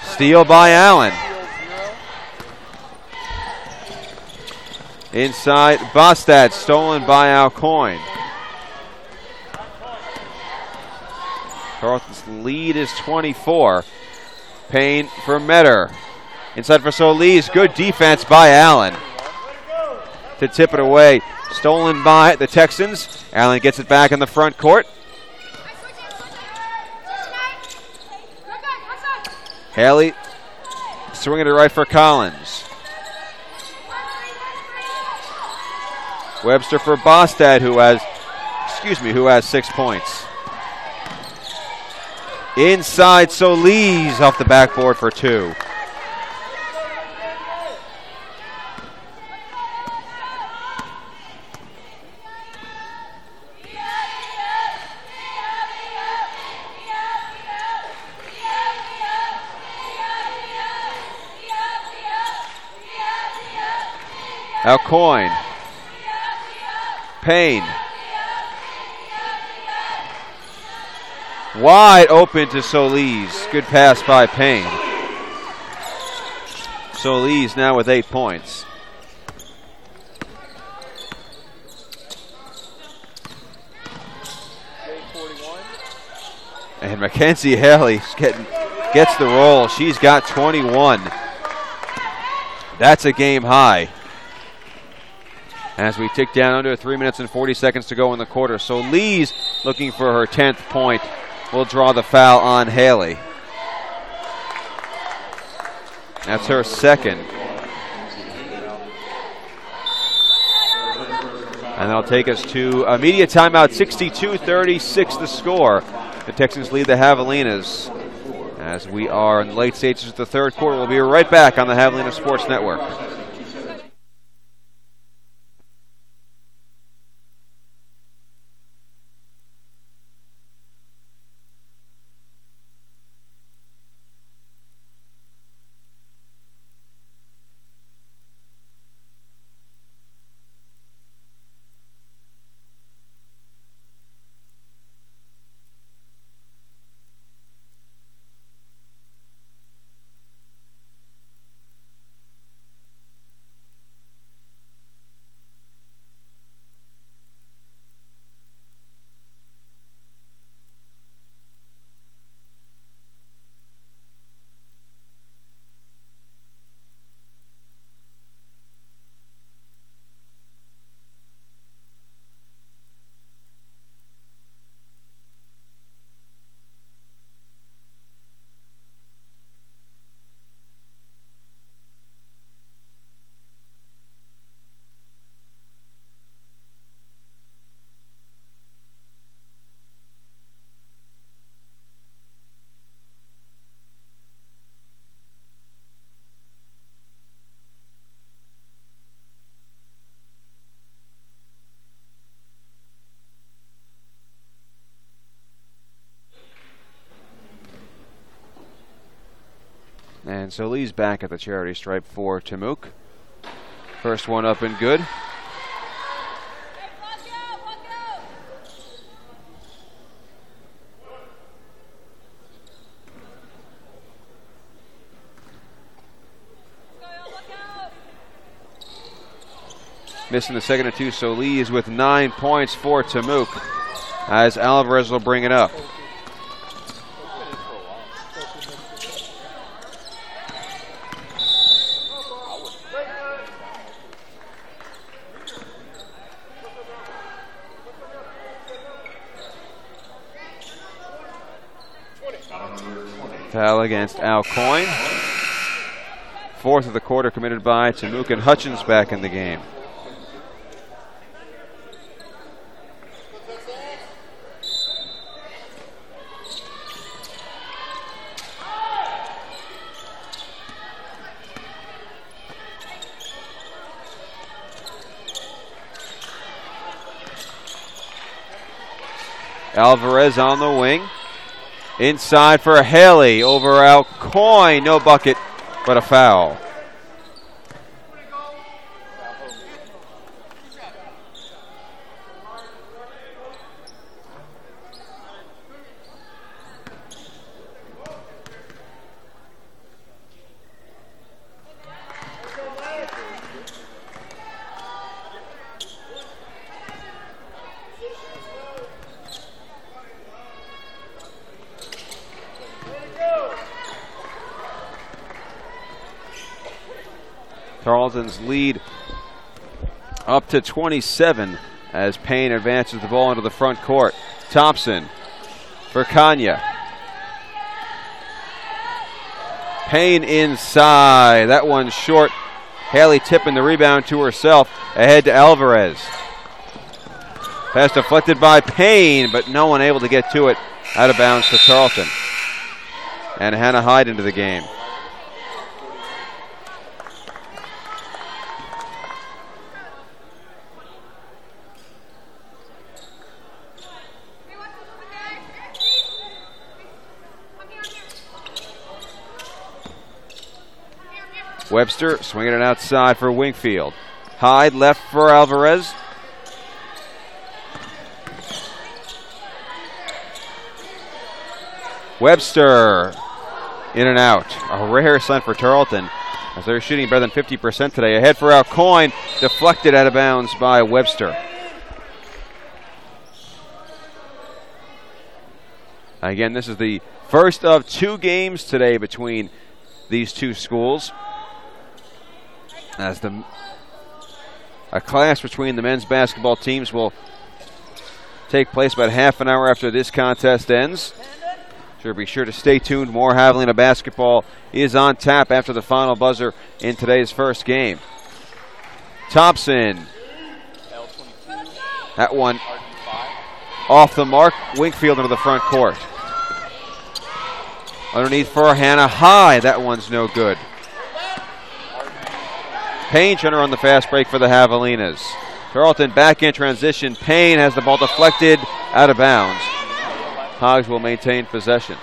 Steal by Allen. Inside, Bostad, stolen by Alcoin. Tarleton's lead is 24. Payne for Metter. Inside for Solis. Good defense by Allen to tip it away. Stolen by the Texans. Allen gets it back in the front court. Haley swinging it right for Collins. Webster for Bostad, who has 6 points. Inside, Solis off the backboard for 2. Alcoin. Payne. Wide open to Solis. Good pass by Payne. Solis now with 8 points. And Mackenzie Haley gets the roll. She's got 21. That's a game high. As we tick down under 3 minutes and 40 seconds to go in the quarter. So Lee's looking for her 10th point. Will draw the foul on Haley. That's her second. And that'll take us to a media timeout, 62-36 the score. The Texans lead the Javelinas. As we are in the late stages of the third quarter, we'll be right back on the Javelina Sports Network. And so Lee's back at the charity stripe for Tamook. First one up and good. Missing the second of two, so Lee is with 9 points for Tamook as Alvarez will bring it up. Foul against Alcoyne. Fourth of the quarter committed by Tamook, and Hutchins back in the game. Alvarez on the wing. Inside for Haley over Alcoyne. No bucket, but a foul. Tarleton's lead up to 27 as Payne advances the ball into the front court. Thompson for Kanya. Payne inside. That one short. Haley tipping the rebound to herself. Ahead to Alvarez. Pass deflected by Payne, but no one able to get to it. Out of bounds to Tarleton. And Hannah Hyde into the game. Webster swinging it outside for Wingfield. Hyde left for Alvarez. Webster in and out. A rare sign for Tarleton as they're shooting better than 50% today. Ahead for Alcoyne. Deflected out of bounds by Webster. Again, this is the first of 2 games today between these two schools, as a clash between the men's basketball teams will take place about half an hour after this contest ends. So be sure to stay tuned. More Javelina basketball is on tap after the final buzzer in today's first game. Thompson. That one off the mark. Winkfield into the front court. Underneath for Hannah. High. That one's no good. Payne trying to run the fast break for the Javelinas. Tarleton back in transition. Payne has the ball deflected out of bounds. Hogs will maintain possession.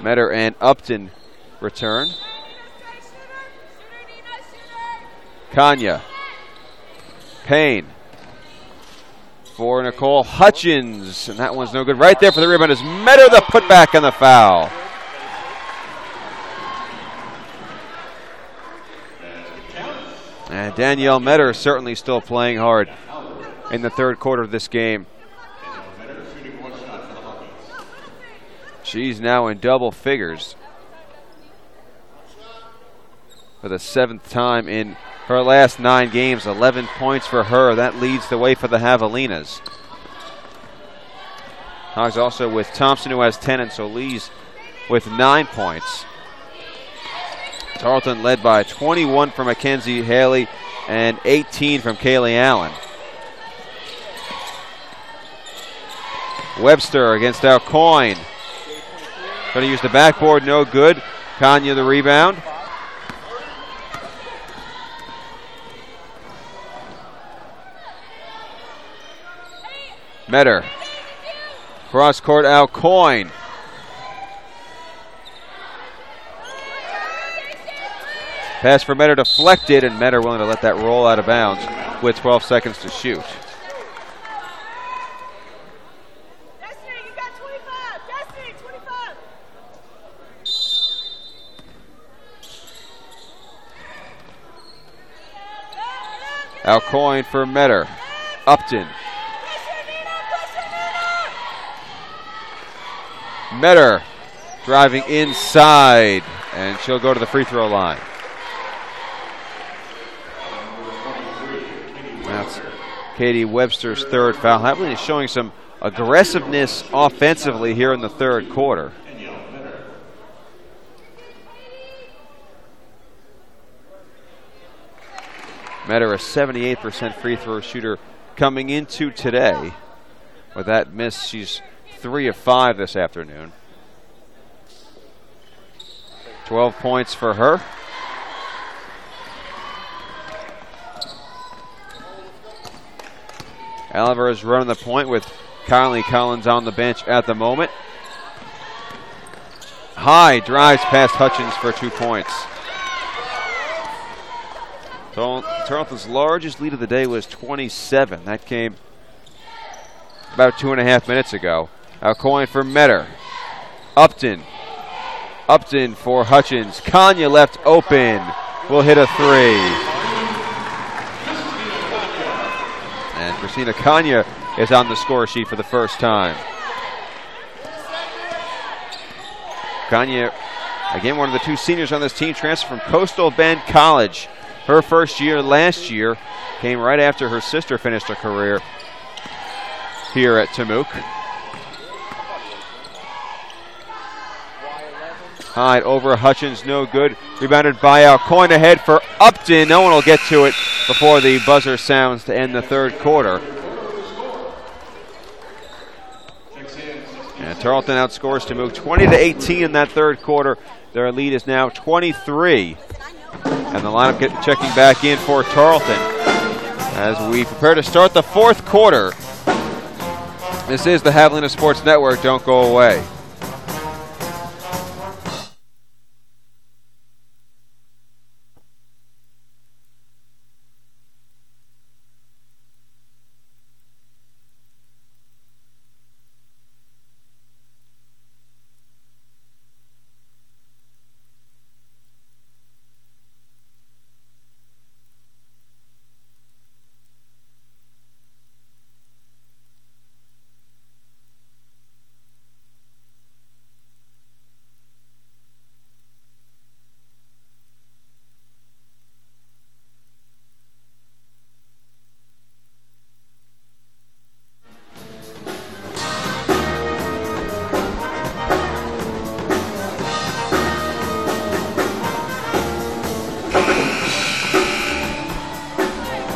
Metter and Upton return. Kanya. Payne. For Nicole Hutchins. And that one's no good. Right there for the rebound is Metter, the putback and the foul. And Danielle Metter certainly still playing hard in the third quarter of this game. She's now in double figures for the 7th time in her last 9 games. 11 points for her. That leads the way for the Javelinas. Hogs also with Thompson, who has 10, and Solis with 9 points. Tarleton led by 21 from Mackenzie Haley and 18 from Kaylee Allen. Webster against Alcoyne. Going to use the backboard, no good. Kanya the rebound. Metter. Cross court, Alcoyne. Pass for Metter deflected, and Metter willing to let that roll out of bounds with 12 seconds to shoot. Destiny, you got 25. Destiny, 25. Alcoyne for Metter. Upton. Metter driving inside, and she'll go to the free throw line. That's Katie Webster's third foul. Javelina is showing some aggressiveness offensively here in the third quarter. Metter, a 78% free throw shooter coming into today. With that miss, she's 3 of 5 this afternoon. 12 points for her. Oliver is running the point with Kylie Collins on the bench at the moment. High drives past Hutchins for 2 points. Tarleton's largest lead of the day was 27. That came about 2.5 minutes ago. Alcoyne for Metter. Upton. Upton for Hutchins. Kanya left open. Will hit a 3. And Christina Kanya is on the score sheet for the first time. Kanya, again, one of the 2 seniors on this team, transferred from Coastal Bend College. Her first year last year came right after her sister finished her career here at Tamook. Hyde over Hutchins, no good. Rebounded by Alcoyne, ahead for Upton. No one will get to it before the buzzer sounds to end the third quarter. And Tarleton outscores Tamook 20-18 in that third quarter. Their lead is now 23. And the lineup checking back in for Tarleton as we prepare to start the fourth quarter. This is the Javelina Sports Network. Don't go away.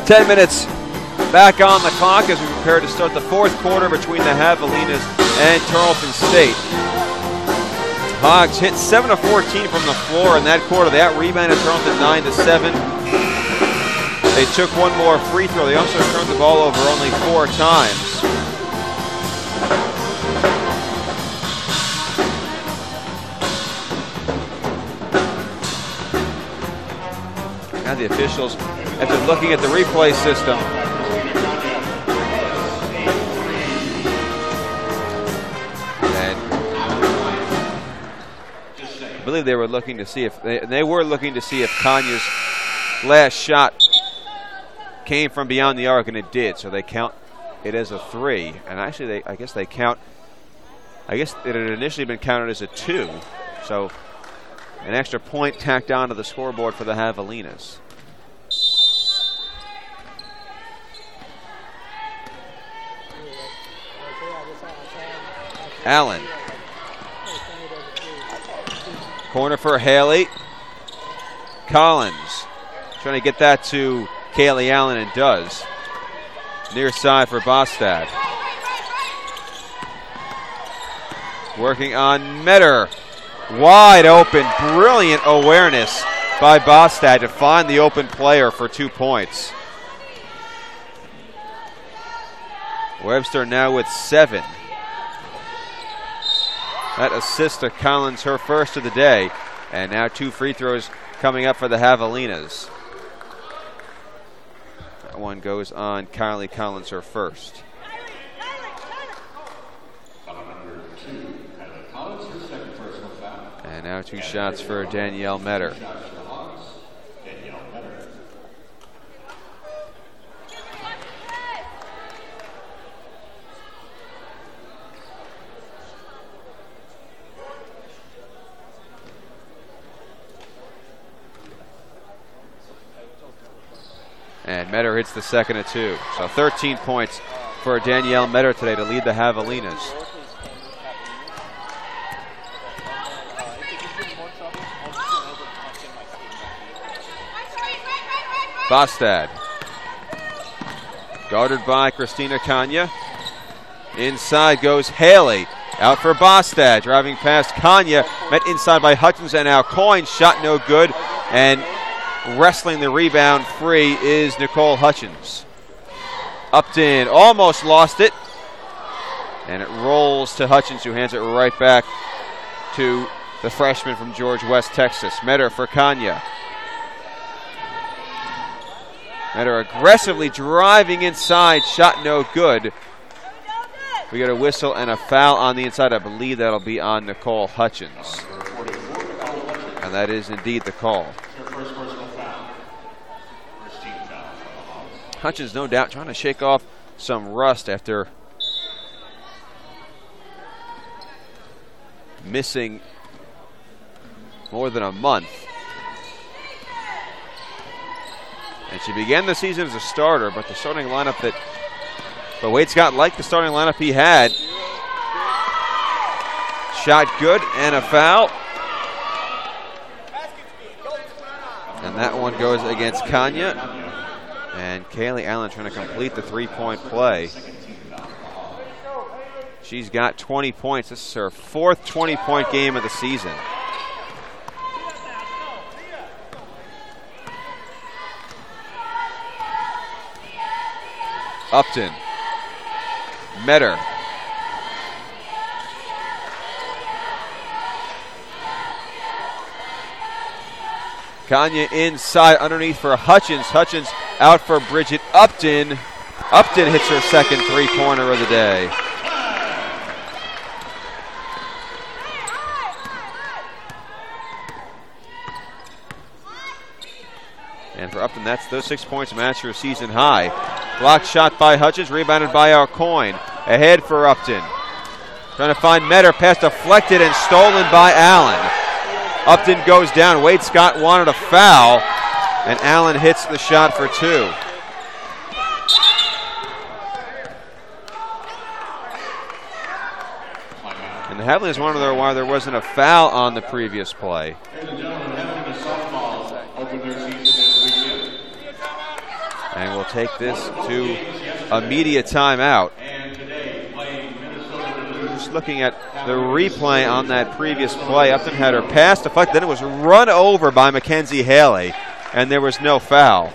10 minutes back on the clock as we prepare to start the fourth quarter between the Javelinas and Tarleton State. Hogs hit 7 of 14 from the floor in that quarter. They out-rebounded Tarleton 9-7. They took one more free throw. They also turned the ball over only 4 times. Now the officials, after looking at the replay system, I believe they were looking to see if they were looking to see if Kanya's last shot came from beyond the arc, and it did. So they count it as a 3, and actually, I guess it had initially been counted as a 2. So an extra point tacked onto the scoreboard for the Javelinas. Allen. Corner for Haley. Collins trying to get that to Kaylee Allen, and does. Near side for Bostad. Working on Metter. Wide open, brilliant awareness by Bostad to find the open player for 2 points. Webster now with 7. That assist to Collins, her first of the day. And now 2 free throws coming up for the Javelinas. That one goes on Kylie Collins, her first. And now 2 shots for Danielle Metter. And Metter hits the second of 2. So 13 points for Danielle Metter today to lead the Javelinas. Bostad. Guarded by Christina Kanya. Inside goes Haley. Out for Bostad. Driving past Kanya. Met inside by Hutchins, and now Coyne. Shot no good. And wrestling the rebound free is Nicole Hutchins. Upton almost lost it. And it rolls to Hutchins, who hands it right back to the freshman from George West, Texas. Metter for Kanya. Metter aggressively driving inside. Shot no good. We got a whistle and a foul on the inside. I believe that'll be on Nicole Hutchins. And that is indeed the call. Hutchins, no doubt, trying to shake off some rust after missing more than a month. And she began the season as a starter, but the starting lineup but Wade Scott liked the starting lineup he had. Shot good and a foul. And that one goes against Kanya. And Kaylee Allen trying to complete the 3-point play. She's got 20 points. This is her 4th 20-point game of the season. Upton. Metter. Kanya inside, underneath for Hutchins. Hutchins out for Bridget Upton. Upton hits her second 3-pointer of the day. And for Upton, those 6 points match her season high. Blocked shot by Hutchins, rebounded by Coyne. Ahead for Upton. Trying to find Metter, pass deflected and stolen by Allen. Upton goes down. Wade Scott wanted a foul, and Allen hits the shot for 2. And the Javelinas wanted to know why there wasn't a foul on the previous play. And we'll take this to a media timeout. Just looking at the replay on that previous play, Upton had her pass deflected, then it was run over by Mackenzie Haley, and there was no foul.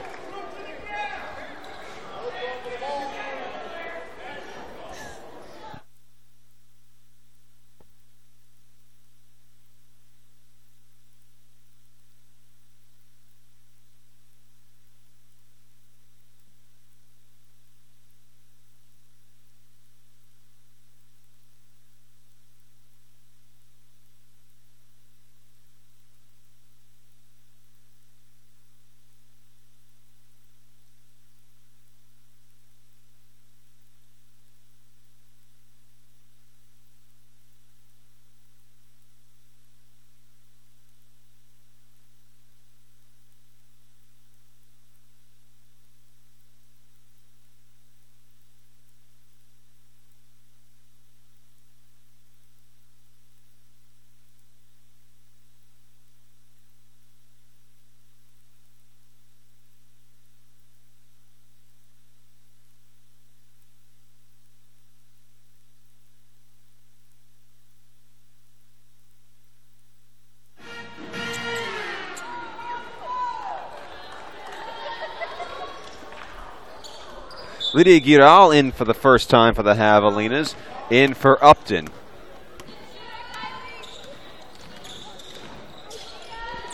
Lydia Giral in for the first time for the Javelinas, in for Upton.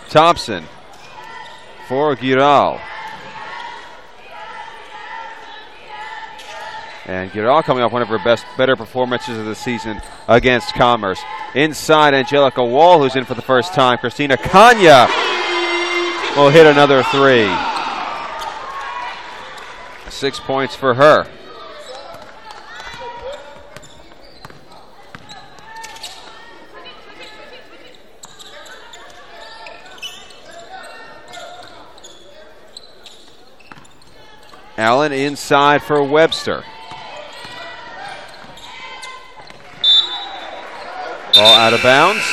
Thompson for Giral. And Giral coming off one of her better performances of the season against Commerce. Inside, Angelica Wall, who's in for the first time. Christina Kanya will hit another three. 6 points for her. Allen inside for Webster. Ball out of bounds.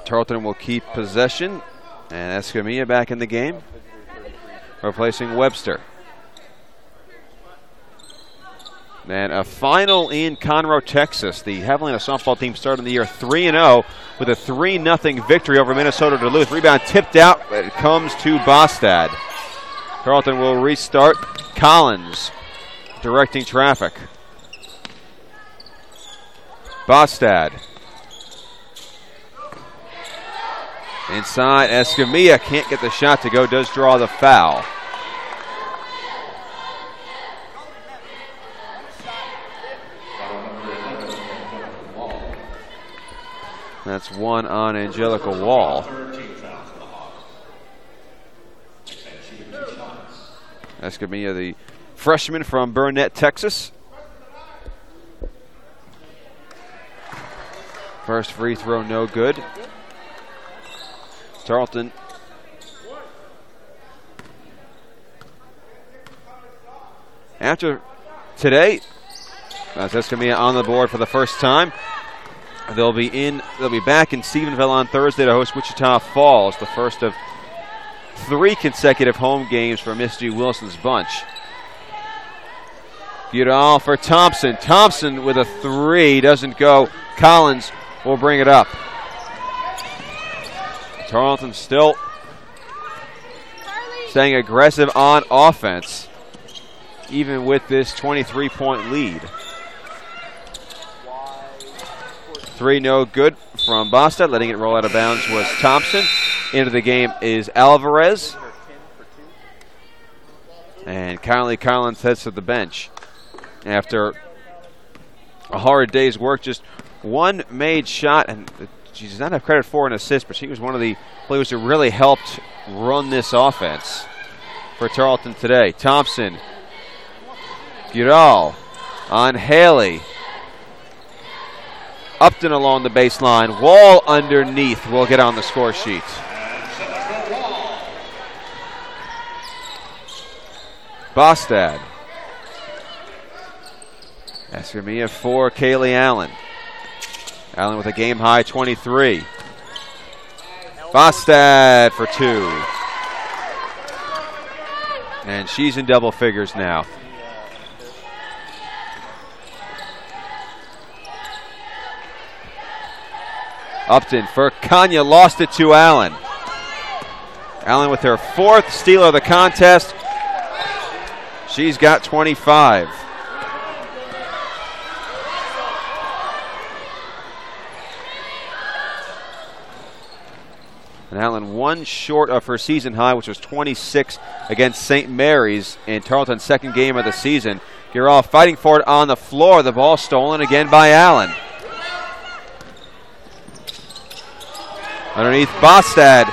Tarleton will keep possession. And Escamilla back in the game, replacing Webster. And a final in Conroe, Texas. The Javelina softball team started the year 3-0 with a 3-0 victory over Minnesota Duluth. Rebound tipped out, but it comes to Bostad. Tarleton will restart. Collins directing traffic. Bostad. Inside, Escamilla can't get the shot to go, does draw the foul. That's one on Angelica Wall. Escamilla, the freshman from Burnett, Texas. First free throw, no good. Tarleton after today, that's Escamilla on the board for the first time. They'll be back in Stephenville on Thursday to host Wichita Falls, the first of 3 consecutive home games for Misty Wilson's bunch. Giral for Thompson. Thompson with a 3, doesn't go. Collins will bring it up. Tarleton still staying aggressive on offense, even with this 23-point lead. 3 no good from Bostad. Letting it roll out of bounds was Thompson. Into the game is Alvarez. And Kylie Collins heads to the bench. After a hard day's work, just one made shot, and she does not have credit for an assist, but she was one of the players who really helped run this offense for Tarleton today. Thompson. Giral on Haley. Upton along the baseline. Wall underneath will get on the score sheet. Bostad. Escamilla for Kaylee Allen. Allen with a game-high 23. Bostad for 2. And she's in double figures now. Upton for Kanya, lost it to Allen. Allen with her 4th steal of the contest. She's got 25. And Allen 1 short of her season high, which was 26 against St. Mary's in Tarleton's 2nd game of the season. Giral fighting for it on the floor. The ball stolen again by Allen. Underneath Bostad,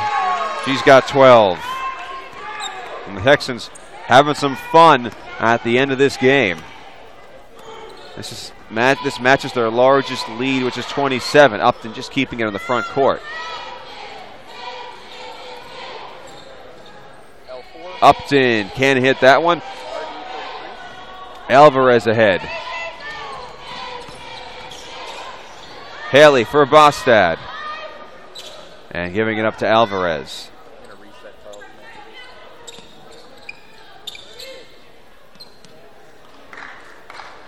she's got 12. And the Texans having some fun at the end of this game. This matches their largest lead, which is 27. Upton just keeping it on the front court. Upton can't hit that one. Alvarez ahead. Haley for Bostad. And giving it up to Alvarez.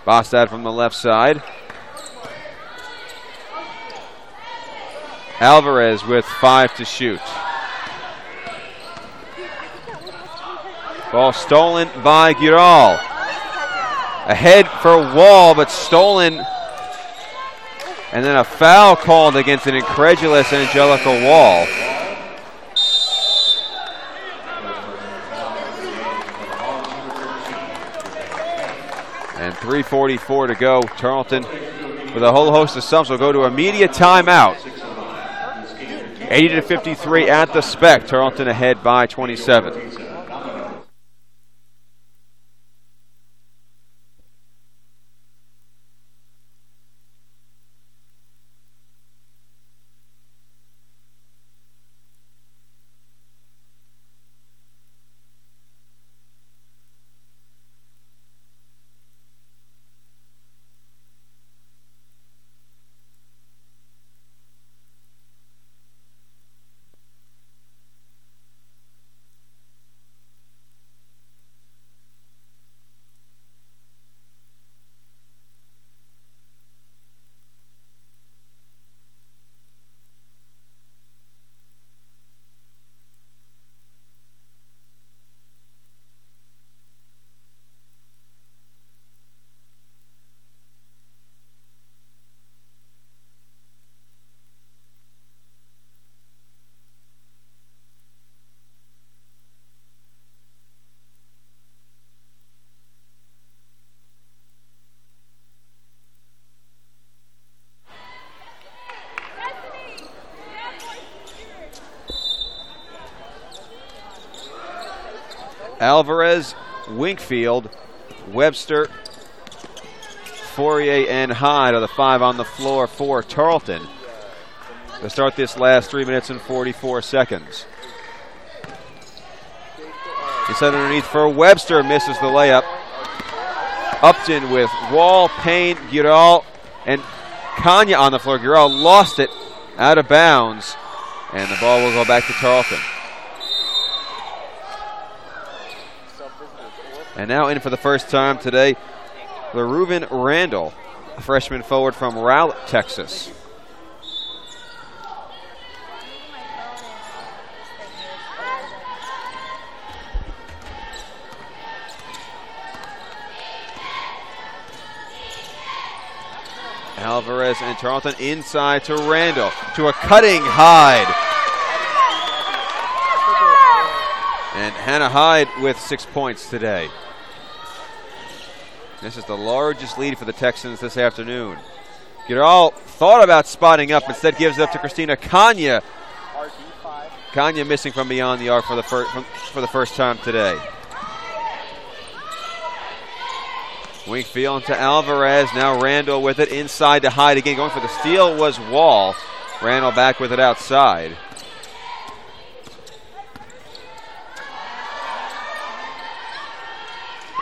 Bostad from the left side. Alvarez with 5 to shoot. Ball stolen by Giral. Ahead for Wall, but stolen. And then a foul called against an incredulous Angelica Wall. And 3:44 to go. Tarleton, with a whole host of subs, will go to immediate timeout. 80-53 at the spec. Tarleton ahead by 27. Alvarez, Winkfield, Webster, Fourier, and Hyde are the 5 on the floor for Tarleton to start this last 3 minutes and 44 seconds. Inside underneath for Webster, misses the layup. Upton with Wall, Payne, Giral, and Kanya on the floor. Giral lost it out of bounds, and the ball will go back to Tarleton. And now in for the first time today, LaReuven Randall, a freshman forward from Rowlett, Texas. Alvarez and Tarleton inside to Randall, to a cutting Hyde. And Hannah Hyde with 6 points today. This is the largest lead for the Texans this afternoon. Giral thought about spotting up, instead gives it up to Christina Kanya. Kanya missing from beyond the arc for the first time today. Winkfield to Alvarez, now Randall with it inside to Hyde again. Going for the steal was Wall. Randall back with it outside.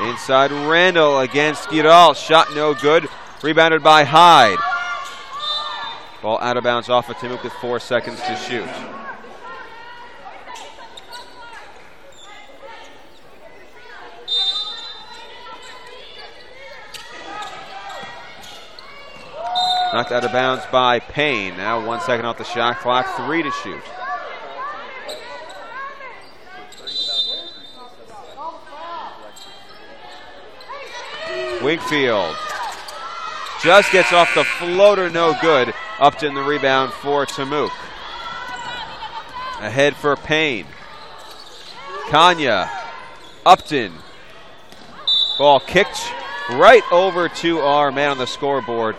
Inside Randall against Giral. Shot no good. Rebounded by Hyde. Ball out of bounds off of Timuk with 4 seconds to shoot. Knocked out of bounds by Payne. Now 1 second off the shot clock, 3 to shoot. Wingfield just gets off the floater, no good. Upton the rebound for Tamuk. Ahead for Payne. Kanya, Upton. Ball kicked right over to our man on the scoreboard.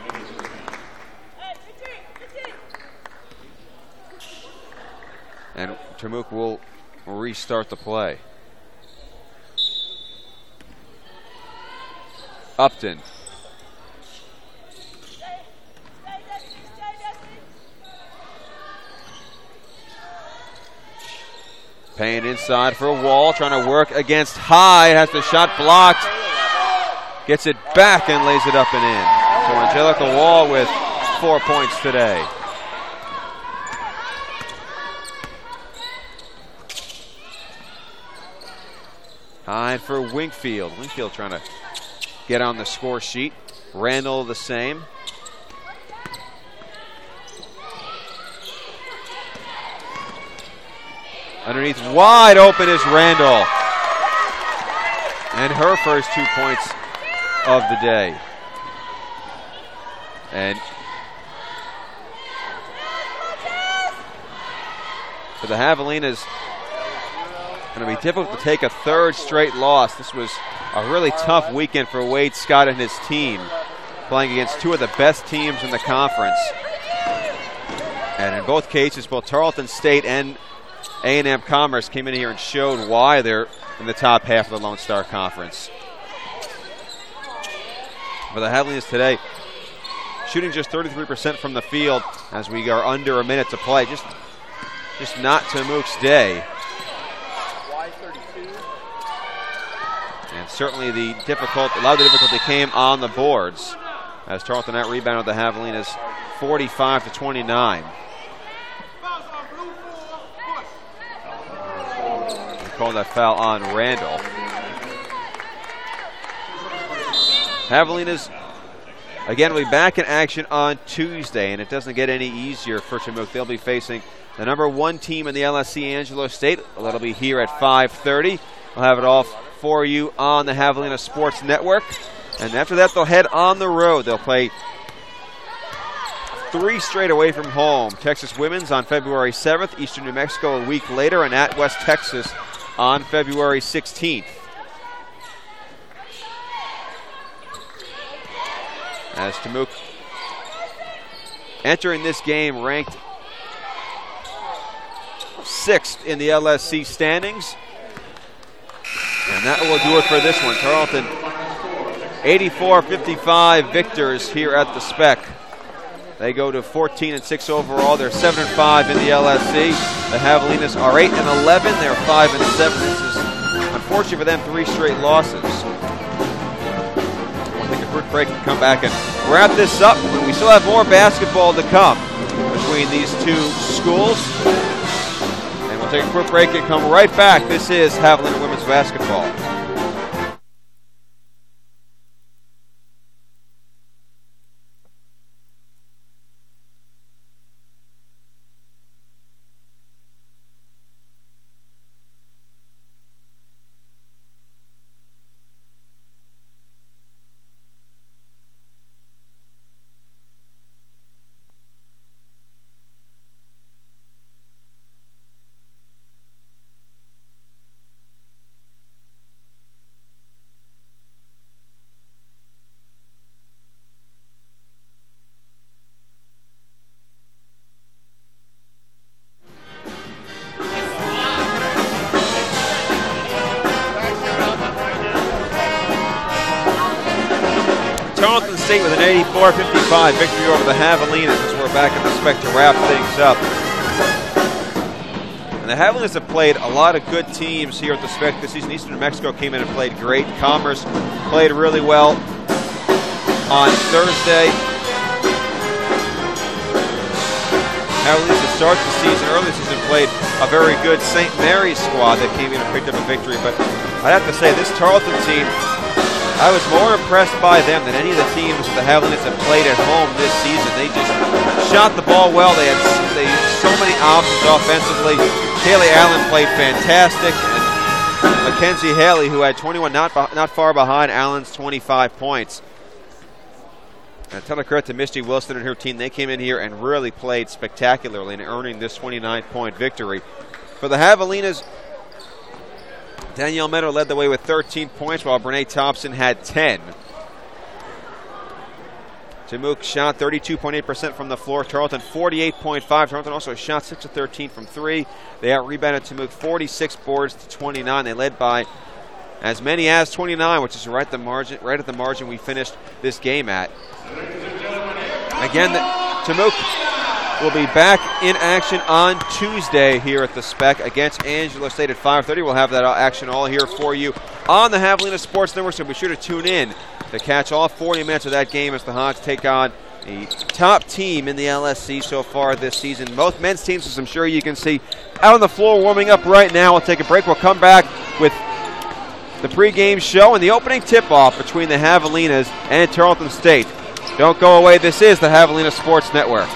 And Tamuk will restart the play. Upton. Payne inside for Wall, trying to work against High. Has the shot blocked. Gets it back and lays it up and in. So Angelica Wall with 4 points today. High for Wingfield. Wingfield trying to get on the score sheet. Randall the same. Underneath, wide open is Randall. And her first 2 points of the day. And for the Javelinas, going to be difficult to take a third straight loss. This was a really tough weekend for Wade Scott and his team, playing against two of the best teams in the conference. And in both cases, both Tarleton State and A&M Commerce came in here and showed why they're in the top half of the Lone Star Conference. For the Javelinas today, shooting just 33% from the field as we are under a minute to play. Just not Tamuk's day. And certainly a lot of the difficulty came on the boards as Tarleton out rebounded the Javelinas 45-29. Calling that foul on Randall. Javelinas, again, will be back in action on Tuesday, and it doesn't get any easier for Tamuk. They'll be facing the number one team in the LSC, Angelo State. That'll be here at 5:30. We'll have it all for you on the Javelina Sports Network. And after that, they'll head on the road. They'll play 3 straight away from home. Texas Women's on February 7th, Eastern New Mexico a week later, and at West Texas on February 16th. As Tamuk entering this game ranked 6th in the LSC standings. And that will do it for this one. Tarleton 84-55 victors here at the Spec. They go to 14-6 overall. They're 7-5 in the LSC. The Javelinas are 8-11. They're 5-7. This is, unfortunately for them, 3 straight losses. We'll take a quick break and come back and wrap this up. We still have more basketball to come between these two schools. And we'll take a quick break and come right back. This is Javelina Women's Basketball. Tarleton State with an 84-55 victory over the Javelinas as we're back at the Spec to wrap things up. And the Javelinas have played a lot of good teams here at the Spec this season. Eastern New Mexico came in and played great. Commerce played really well on Thursday. Javelinas to start the season, early season, played a very good St. Mary's squad that came in and picked up a victory. But I'd have to say this Tarleton team I was more impressed by them than any of the teams that the Javelinas have played at home this season. They just shot the ball well. They had so many options offensively. Kaylee Allen played fantastic. And Mackenzie Haley, who had 21, not far behind Allen's 25 points. And a ton of credit to Misty Wilson and her team. They came in here and really played spectacularly in earning this 29-point victory. For the Javelinas, Danielle Meadow led the way with 13 points, while Brene Thompson had 10. Jamook shot 32.8% from the floor. Tarleton 48.5. Tarleton also shot 6 of 13 from 3. They out-rebounded Jamook 46 boards to 29. They led by as many as 29, which is right at the margin we finished this game at. Again, Jamook will be back in action on Tuesday here at the Spec against Angelo State at 5:30. We'll have that action all here for you on the Javelina Sports Network, so be sure to tune in to catch all 40 minutes of that game as the Hawks take on the top team in the LSC so far this season. Both men's teams, as I'm sure you can see, out on the floor warming up right now. We'll take a break. We'll come back with the pregame show and the opening tip-off between the Javelinas and Tarleton State. Don't go away. This is the Javelina Sports Network.